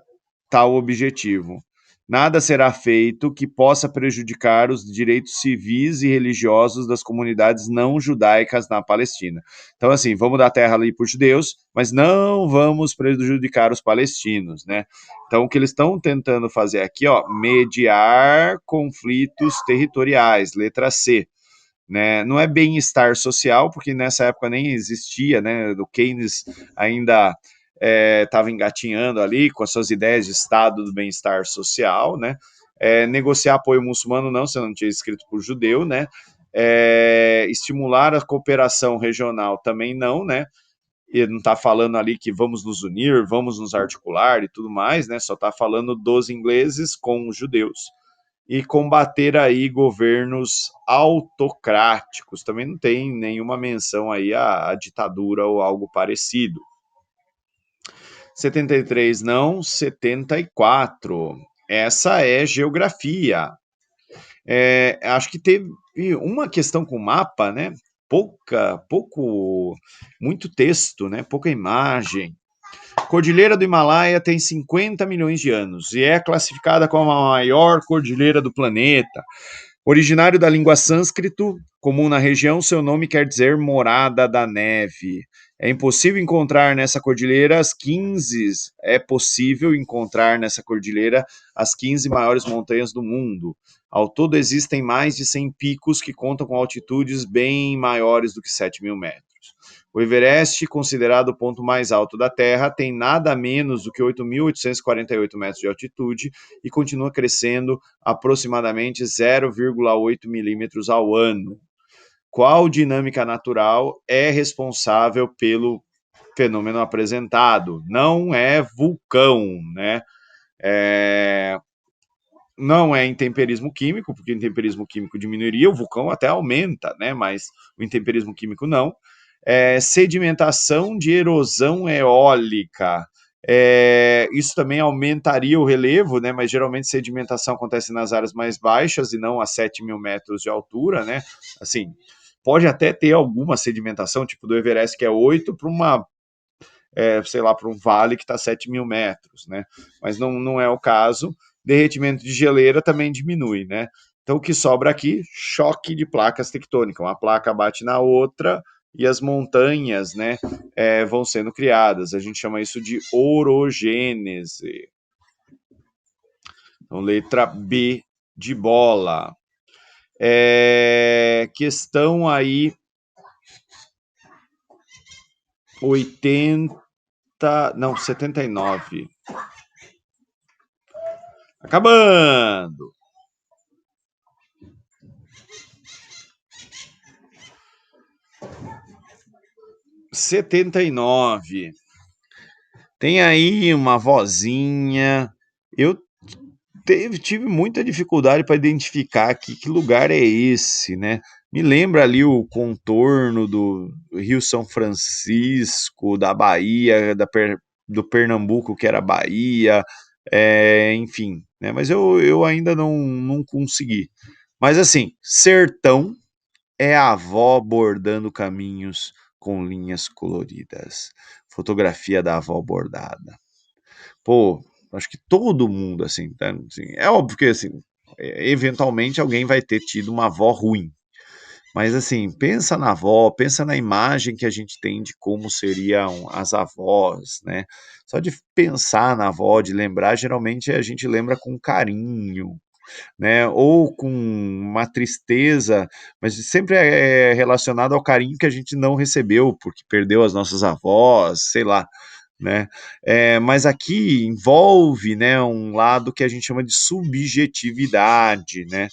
tal objetivo, nada será feito que possa prejudicar os direitos civis e religiosos das comunidades não judaicas na Palestina. Então, assim, vamos dar terra ali para os judeus, mas não vamos prejudicar os palestinos, né? Então, o que eles estão tentando fazer aqui, ó, mediar conflitos territoriais, letra C. Né? Não é bem-estar social, porque nessa época nem existia, né? O Keynes ainda estava engatinhando ali com as suas ideias de estado do bem-estar social, né? Negociar apoio muçulmano não, você não tinha escrito por judeu, né? Estimular a cooperação regional também não, né? Ele não está falando ali que vamos nos unir, vamos nos articular e tudo mais, né? Só está falando dos ingleses com os judeus e combater aí governos autocráticos. Também não tem nenhuma menção aí à ditadura ou algo parecido. 73 não, 74. Essa é geografia. Acho que teve uma questão com mapa, né? Muito texto, né? Pouca imagem. Cordilheira do Himalaia tem 50 milhões de anos e é classificada como a maior cordilheira do planeta. Originário da língua sânscrito, comum na região, seu nome quer dizer morada da neve. É possível encontrar nessa cordilheira as 15 maiores montanhas do mundo. Ao todo existem mais de 100 picos que contam com altitudes bem maiores do que 7.000 metros. O Everest, considerado o ponto mais alto da Terra, tem nada menos do que 8.848 metros de altitude e continua crescendo aproximadamente 0,8 milímetros ao ano. Qual dinâmica natural é responsável pelo fenômeno apresentado? Não é vulcão, né? Não é intemperismo químico, porque o intemperismo químico diminuiria, o vulcão até aumenta, né? Mas o intemperismo químico não. Sedimentação de erosão eólica. Isso também aumentaria o relevo, né? Mas geralmente sedimentação acontece nas áreas mais baixas e não a 7.000 metros de altura, né? Assim, pode até ter alguma sedimentação, tipo do Everest, que é 8, para uma, sei lá, para um vale que está 7.000 metros, né? Mas não é o caso. Derretimento de geleira também diminui, né? Então, o que sobra aqui? Choque de placas tectônicas. Uma placa bate na outra e as montanhas, né, vão sendo criadas. A gente chama isso de orogênese. Então, letra B de bola. Questão aí 79. Acabando. 79. Tem aí uma vozinha. Eu tive muita dificuldade para identificar aqui que lugar é esse, né? Me lembra ali o contorno do Rio São Francisco, da Bahia, do Pernambuco, que era Bahia, enfim, né? Mas eu ainda não consegui. Mas assim, sertão é a avó bordando caminhos com linhas coloridas. Fotografia da avó bordada. Pô, acho que todo mundo, assim, tá, assim, é óbvio que, assim, eventualmente alguém vai ter tido uma avó ruim. Mas, assim, pensa na avó, pensa na imagem que a gente tem de como seriam as avós, né? Só de pensar na avó, de lembrar, geralmente a gente lembra com carinho, né? Ou com uma tristeza, mas sempre é relacionado ao carinho que a gente não recebeu, porque perdeu as nossas avós, sei lá, né? Mas aqui envolve, né, um lado que a gente chama de subjetividade, né?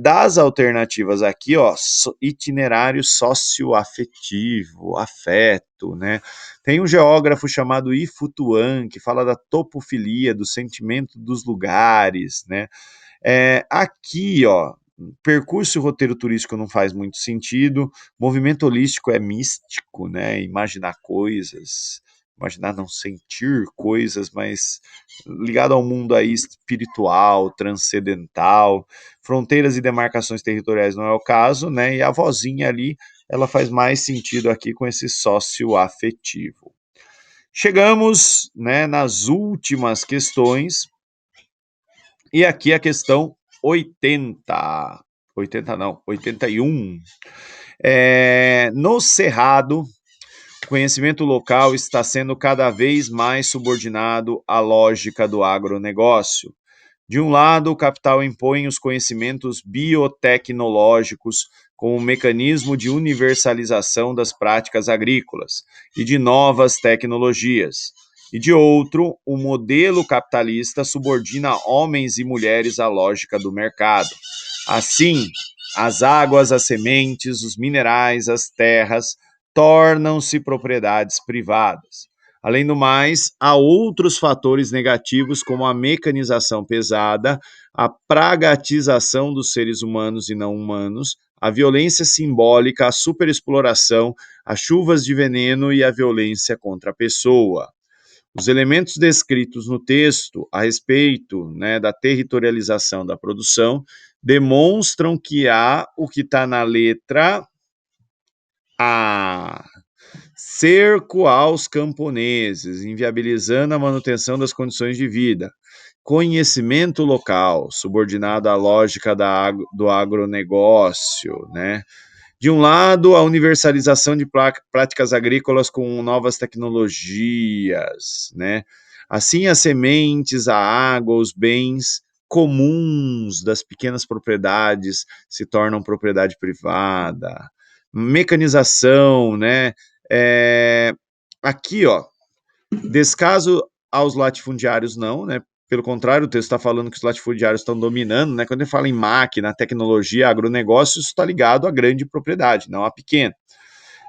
Das alternativas aqui, ó, itinerário socioafetivo, afeto, né? Tem um geógrafo chamado Ifutuan, que fala da topofilia, do sentimento dos lugares, né? Aqui, ó, percurso e roteiro turístico não faz muito sentido, movimento holístico é místico, né? Imaginar não sentir coisas, mas ligado ao mundo aí espiritual, transcendental. Fronteiras e demarcações territoriais não é o caso, né? E a vozinha ali, ela faz mais sentido aqui com esse socioafetivo. Chegamos, né, nas últimas questões E aqui a questão 80. 80 não, 81. No Cerrado, o conhecimento local está sendo cada vez mais subordinado à lógica do agronegócio. De um lado, o capital impõe os conhecimentos biotecnológicos como um mecanismo de universalização das práticas agrícolas e de novas tecnologias. E de outro, o modelo capitalista subordina homens e mulheres à lógica do mercado. Assim, as águas, as sementes, os minerais, as terras tornam-se propriedades privadas. Além do mais, há outros fatores negativos, como a mecanização pesada, a pragatização dos seres humanos e não humanos, a violência simbólica, a superexploração, as chuvas de veneno e a violência contra a pessoa. Os elementos descritos no texto a respeito, da territorialização da produção demonstram que há o que está na letra A. Cerco aos camponeses, inviabilizando a manutenção das condições de vida. Conhecimento local, subordinado à lógica do agronegócio, né? De um lado, a universalização de práticas agrícolas com novas tecnologias, né? Assim, as sementes, a água, os bens comuns das pequenas propriedades se tornam propriedade privada. Mecanização, né? Aqui, ó, descaso aos latifundiários não, né? Pelo contrário, o texto está falando que os latifundiários estão dominando, né? Quando ele fala em máquina, tecnologia, agronegócio, isso está ligado à grande propriedade, não à pequena.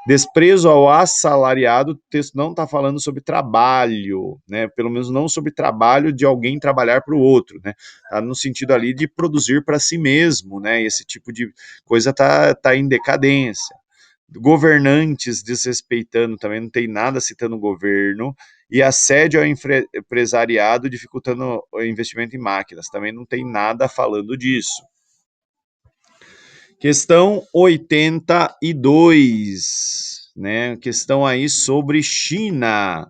Desprezo ao assalariado, o texto não está falando sobre trabalho, né? Pelo menos não sobre trabalho de alguém trabalhar para o outro, né? Tá no sentido ali de produzir para si mesmo, né? Esse tipo de coisa tá em decadência. Governantes desrespeitando, também não tem nada citando o governo, e assédio ao empresariado dificultando o investimento em máquinas, também não tem nada falando disso. Questão 82, né? Questão aí sobre China.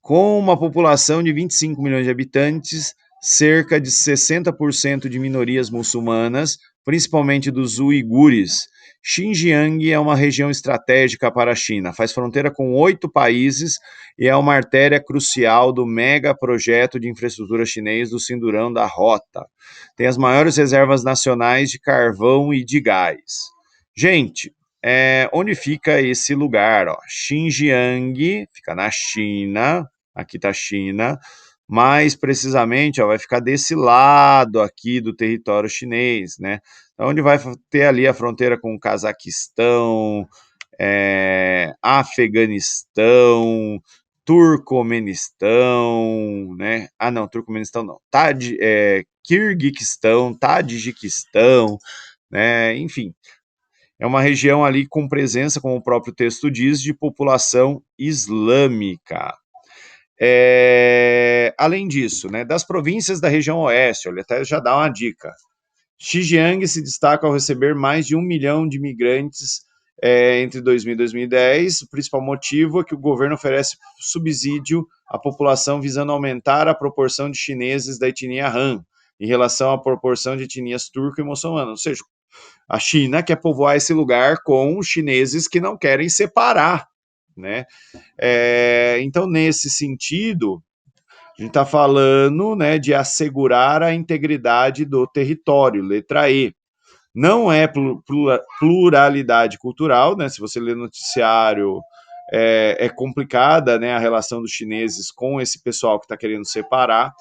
Com uma população de 25 milhões de habitantes, cerca de 60% de minorias muçulmanas, principalmente dos uigures, Xinjiang é uma região estratégica para a China, faz fronteira com 8 países e é uma artéria crucial do mega projeto de infraestrutura chinês do Cinturão da Rota. Tem as maiores reservas nacionais de carvão e de gás. Gente, onde fica esse lugar? Ó? Xinjiang, fica na China, aqui está a China, mais precisamente, ó, vai ficar desse lado aqui do território chinês, né? Onde vai ter ali a fronteira com o Cazaquistão, Afeganistão, Turcomenistão, né? Ah, não, Turcomenistão não. Quirguistão, Tadjiquistão, né? Enfim, é uma região ali com presença, como o próprio texto diz, de população islâmica. Além disso, né, das províncias da região oeste, ele até já dá uma dica. Xinjiang se destaca ao receber mais de 1 milhão de imigrantes entre 2000 e 2010. O principal motivo é que o governo oferece subsídio à população visando aumentar a proporção de chineses da etnia Han em relação à proporção de etnias turco e muçulmana. Ou seja, a China quer povoar esse lugar com os chineses que não querem separar, né? Então, nesse sentido, a gente está falando, né, de assegurar a integridade do território, letra E. Não é pluralidade cultural, né? Se você lê noticiário, é complicada, né, a relação dos chineses com esse pessoal que está querendo separar.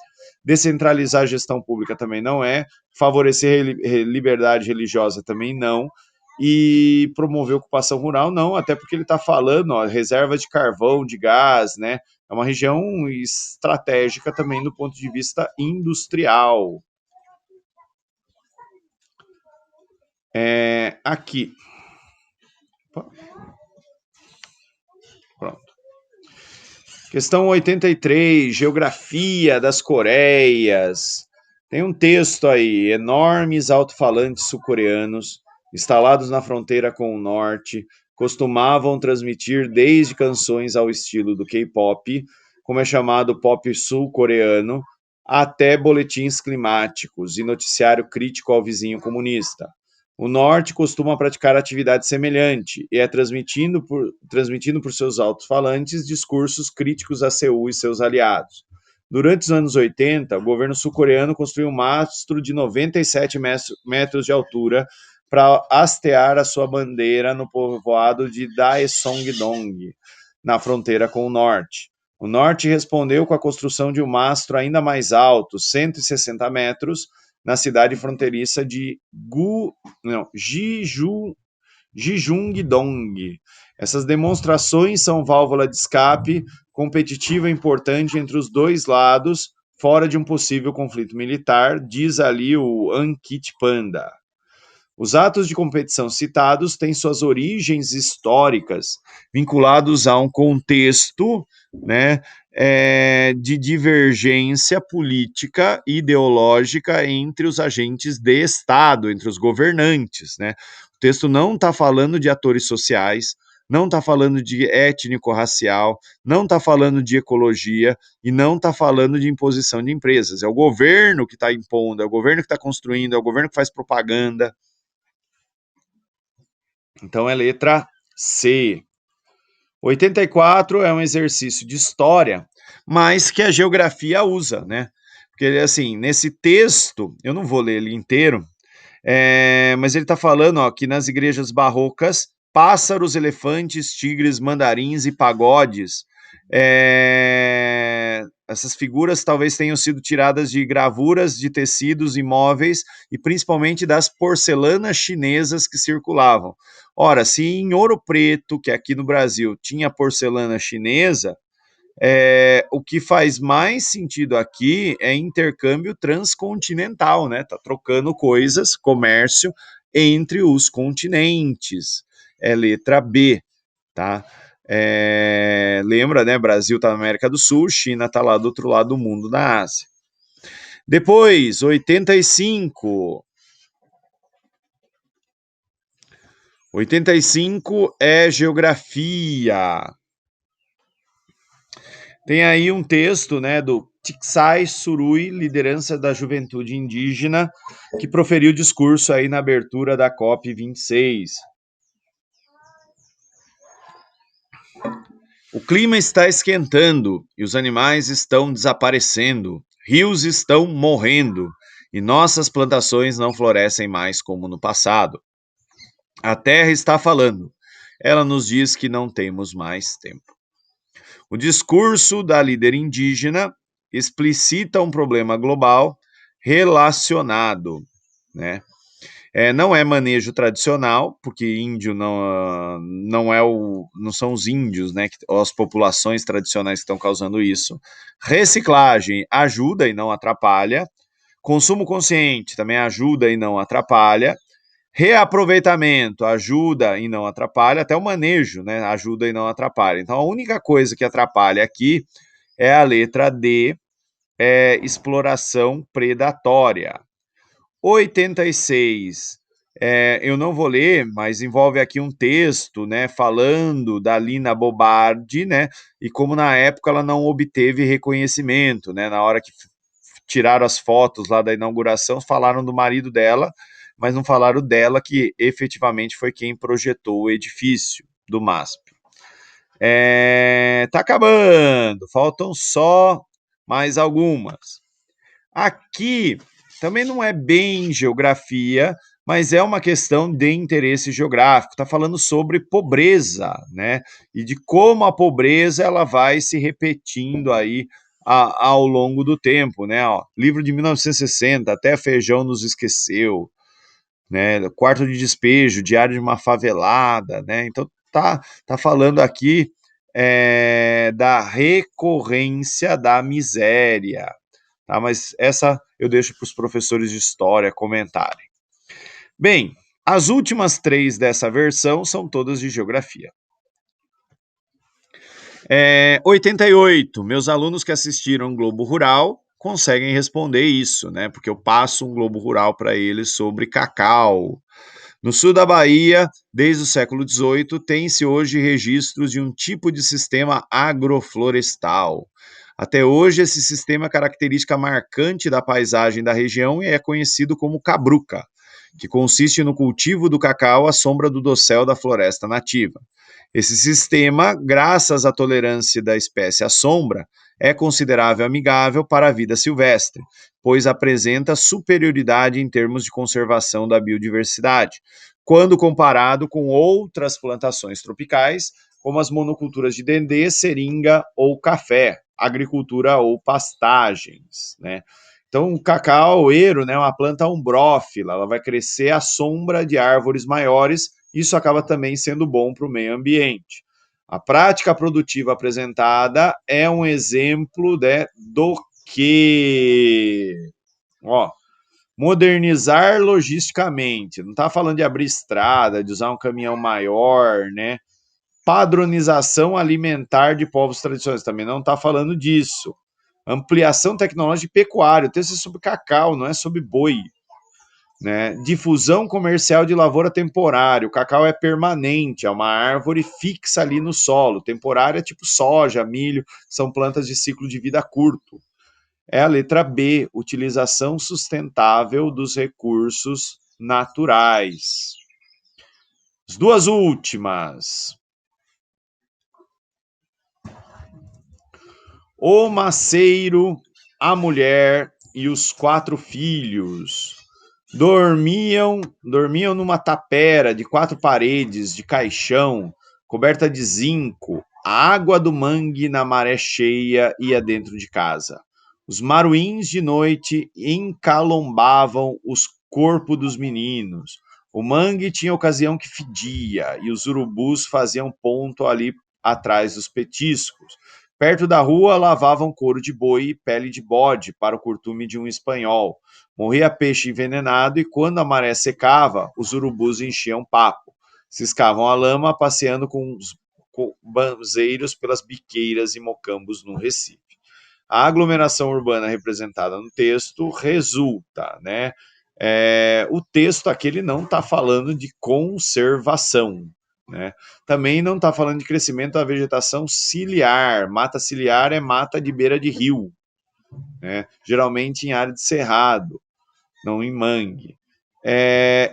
Descentralizar a gestão pública também não é. Favorecer liberdade religiosa também não. E promover ocupação rural não, até porque ele está falando, ó, reserva de carvão, de gás, né? É uma região estratégica também do ponto de vista industrial. Aqui. Pronto. Questão 83, geografia das Coreias. Tem um texto aí, enormes alto-falantes sul-coreanos, instalados na fronteira com o norte, costumavam transmitir desde canções ao estilo do K-pop, como é chamado pop sul-coreano, até boletins climáticos e noticiário crítico ao vizinho comunista. O Norte costuma praticar atividade semelhante e é transmitindo por seus alto-falantes discursos críticos a Seul e seus aliados. Durante os anos 80, o governo sul-coreano construiu um mastro de 97 metros de altura para hastear a sua bandeira no povoado de Daesong-dong, na fronteira com o Norte. O Norte respondeu com a construção de um mastro ainda mais alto, 160 metros, na cidade fronteiriça de Jijungdong. Essas demonstrações são válvula de escape competitiva importante entre os dois lados, fora de um possível conflito militar, diz ali o Ankit Panda. Os atos de competição citados têm suas origens históricas vinculados a um contexto, né, de divergência política e ideológica entre os agentes de Estado, entre os governantes. Né? O texto não está falando de atores sociais, não está falando de étnico-racial, não está falando de ecologia e não está falando de imposição de empresas. É o governo que está impondo, é o governo que está construindo, é o governo que faz propaganda. Então é letra C. 84 é um exercício de história, mas que a geografia usa, né? Porque, assim, nesse texto, eu não vou ler ele inteiro, mas ele está falando ó, que nas igrejas barrocas, pássaros, elefantes, tigres, mandarins e pagodes, essas figuras talvez tenham sido tiradas de gravuras de tecidos imóveis e principalmente das porcelanas chinesas que circulavam. Ora, se em Ouro Preto, que aqui no Brasil tinha porcelana chinesa, o que faz mais sentido aqui é intercâmbio transcontinental, né? Tá trocando coisas, comércio entre os continentes. É letra B, tá? Lembra, né? Brasil tá na América do Sul, China tá lá do outro lado do mundo, na Ásia. Depois, 85. 85 é geografia. Tem aí um texto, né, do Tiksai Surui, liderança da juventude indígena, que proferiu discurso aí na abertura da COP26. O clima está esquentando e os animais estão desaparecendo, rios estão morrendo e nossas plantações não florescem mais como no passado. A terra está falando. Ela nos diz que não temos mais tempo. O discurso da líder indígena explicita um problema global relacionado, né? Não é manejo tradicional, porque índio não são os índios, né? As populações tradicionais que estão causando isso. Reciclagem ajuda e não atrapalha. Consumo consciente também ajuda e não atrapalha. Reaproveitamento ajuda e não atrapalha, até o manejo, né, ajuda e não atrapalha. Então, a única coisa que atrapalha aqui é a letra D, exploração predatória. 86, eu não vou ler, mas envolve aqui um texto, né, falando da Lina Bobardi, né, e como na época ela não obteve reconhecimento, né, na hora que tiraram as fotos lá da inauguração, falaram do marido dela, mas não falaram dela, que efetivamente foi quem projetou o edifício do MASP. Tá acabando, faltam só mais algumas. Aqui também não é bem geografia, mas é uma questão de interesse geográfico. Está falando sobre pobreza, né? E de como a pobreza ela vai se repetindo aí ao longo do tempo, né? Ó, livro de 1960, Até Feijão nos Esqueceu, né? Quarto de Despejo, Diário de uma Favelada, né? Então tá falando aqui da recorrência da miséria, tá? Mas essa eu deixo para os professores de história comentarem. Bem, as últimas 3 dessa versão são todas de geografia. 88, meus alunos que assistiram Globo Rural conseguem responder isso, né? Porque eu passo um Globo Rural para eles sobre cacau. No sul da Bahia, desde o século XVIII, tem-se hoje registros de um tipo de sistema agroflorestal. Até hoje, esse sistema é característica marcante da paisagem da região e é conhecido como cabruca, que consiste no cultivo do cacau à sombra do dossel da floresta nativa. Esse sistema, graças à tolerância da espécie à sombra, é considerável amigável para a vida silvestre, pois apresenta superioridade em termos de conservação da biodiversidade, quando comparado com outras plantações tropicais, como as monoculturas de dendê, seringa ou café, agricultura ou pastagens, né? Então, o cacaueiro, né, é uma planta umbrófila, ela vai crescer à sombra de árvores maiores, isso acaba também sendo bom para o meio ambiente. A prática produtiva apresentada é um exemplo, né, do que, ó, modernizar logisticamente, não está falando de abrir estrada, de usar um caminhão maior, né? Padronização alimentar de povos tradicionais, também não está falando disso. Ampliação tecnológica e pecuária, o texto é sobre cacau, não é sobre boi. Né? Difusão comercial de lavoura temporária, o cacau é permanente, é uma árvore fixa ali no solo. Temporária é tipo soja, milho, são plantas de ciclo de vida curto. É a letra B, utilização sustentável dos recursos naturais. As duas últimas. O maceiro, a mulher e os 4 filhos dormiam numa tapera de 4 paredes de caixão, coberta de zinco. A água do mangue na maré cheia ia dentro de casa. Os maruins de noite encalombavam os corpos dos meninos. O mangue tinha ocasião que fedia e os urubus faziam ponto ali atrás dos petiscos. Perto da rua lavavam couro de boi e pele de bode para o curtume de um espanhol. Morria peixe envenenado e quando a maré secava, os urubus enchiam papo. Ciscavam a lama passeando com os banzeiros pelas biqueiras e mocambos no Recife. A aglomeração urbana representada no texto resulta, né? O texto aqui ele não está falando de conservação, né? Também não está falando de crescimento da vegetação ciliar. Mata ciliar é mata de beira de rio, né? Geralmente em área de cerrado, não em mangue.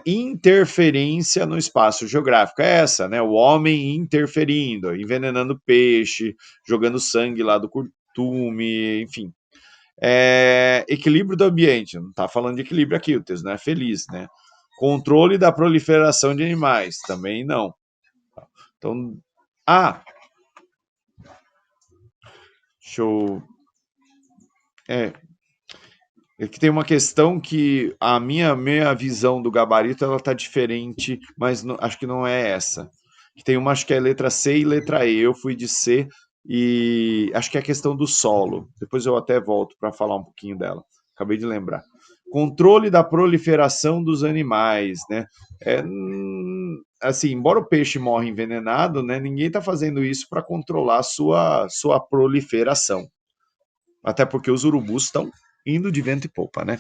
Interferência no espaço geográfico. É essa, né? O homem interferindo, envenenando peixe, jogando sangue lá do curtume, enfim. Equilíbrio do ambiente. Não está falando de equilíbrio aqui, o texto não é feliz, né? Controle da proliferação de animais. Também não. Então, deixa eu... É que tem uma questão que a minha visão do gabarito ela tá diferente, mas acho que não é essa. Tem uma, acho que é letra C e letra E. Eu fui de C e acho que é a questão do solo. Depois eu até volto para falar um pouquinho dela. Acabei de lembrar. Controle da proliferação dos animais, né? Assim, embora o peixe morra envenenado, né? Ninguém está fazendo isso para controlar a sua proliferação. Até porque os urubus estão indo de vento e popa, né?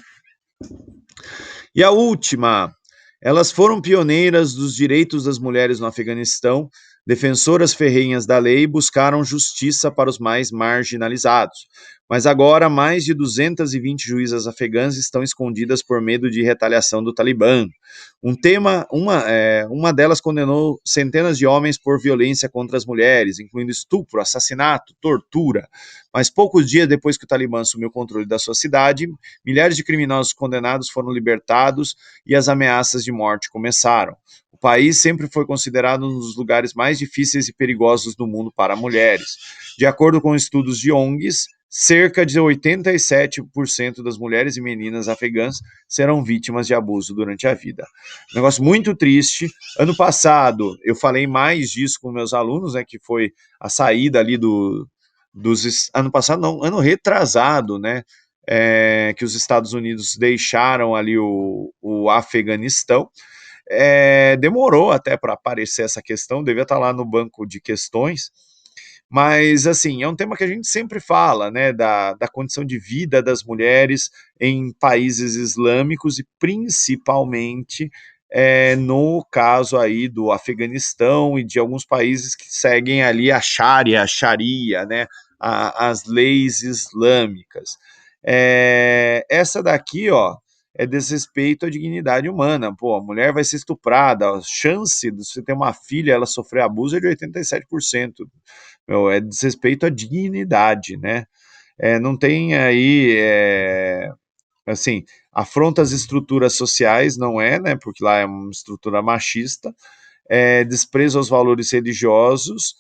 E a última, elas foram pioneiras dos direitos das mulheres no Afeganistão, defensoras ferrenhas da lei, buscaram justiça para os mais marginalizados. Mas agora, mais de 220 juízas afegãs estão escondidas por medo de retaliação do Talibã. Uma delas condenou centenas de homens por violência contra as mulheres, incluindo estupro, assassinato, tortura. Mas poucos dias depois que o Talibã assumiu o controle da sua cidade, milhares de criminosos condenados foram libertados e as ameaças de morte começaram. O país sempre foi considerado um dos lugares mais difíceis e perigosos do mundo para mulheres. De acordo com estudos de ONGs, cerca de 87% das mulheres e meninas afegãs serão vítimas de abuso durante a vida. Um negócio muito triste. Ano passado, eu falei mais disso com meus alunos, né, que foi a saída ali ano passado, não, ano retrasado, né, que os Estados Unidos deixaram ali o Afeganistão. Demorou até para aparecer essa questão, devia estar lá no banco de questões, mas assim, é um tema que a gente sempre fala, né, da condição de vida das mulheres em países islâmicos e principalmente no caso aí do Afeganistão e de alguns países que seguem ali a Sharia, né, as leis islâmicas. Essa daqui, ó, é desrespeito à dignidade humana. Pô, a mulher vai ser estuprada, a chance de você ter uma filha, ela sofrer abuso é de 87%. Meu, é desrespeito à dignidade, né? Não tem aí, assim, afronta as estruturas sociais, não é, né? Porque lá é uma estrutura machista, desprezo aos valores religiosos.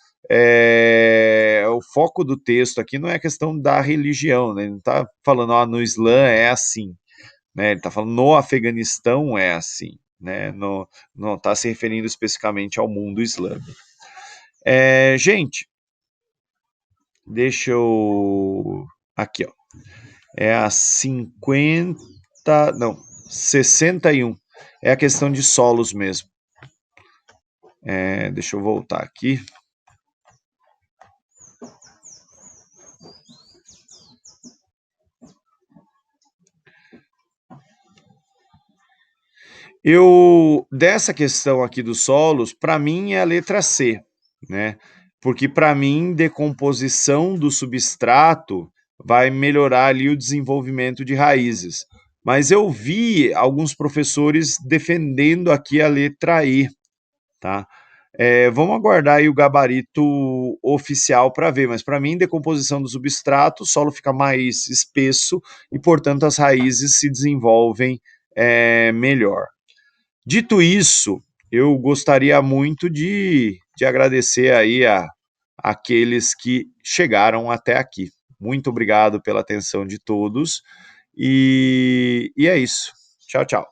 O foco do texto aqui não é a questão da religião, né? Ele não está falando, no Islã é assim, né? Ele está falando no Afeganistão é assim, né? Não está se referindo especificamente ao mundo islâmico. Gente, deixa eu. Aqui, ó. É a 50. Não, 61. É a questão de solos mesmo. Deixa eu voltar aqui. Dessa questão aqui dos solos, para mim é a letra C, né? Porque para mim decomposição do substrato vai melhorar ali o desenvolvimento de raízes. Mas eu vi alguns professores defendendo aqui a letra E, tá? Vamos aguardar aí o gabarito oficial para ver, mas para mim decomposição do substrato, o solo fica mais espesso e, portanto, as raízes se desenvolvem melhor. Dito isso, eu gostaria muito de agradecer aí aqueles que chegaram até aqui. Muito obrigado pela atenção de todos e é isso. Tchau, tchau.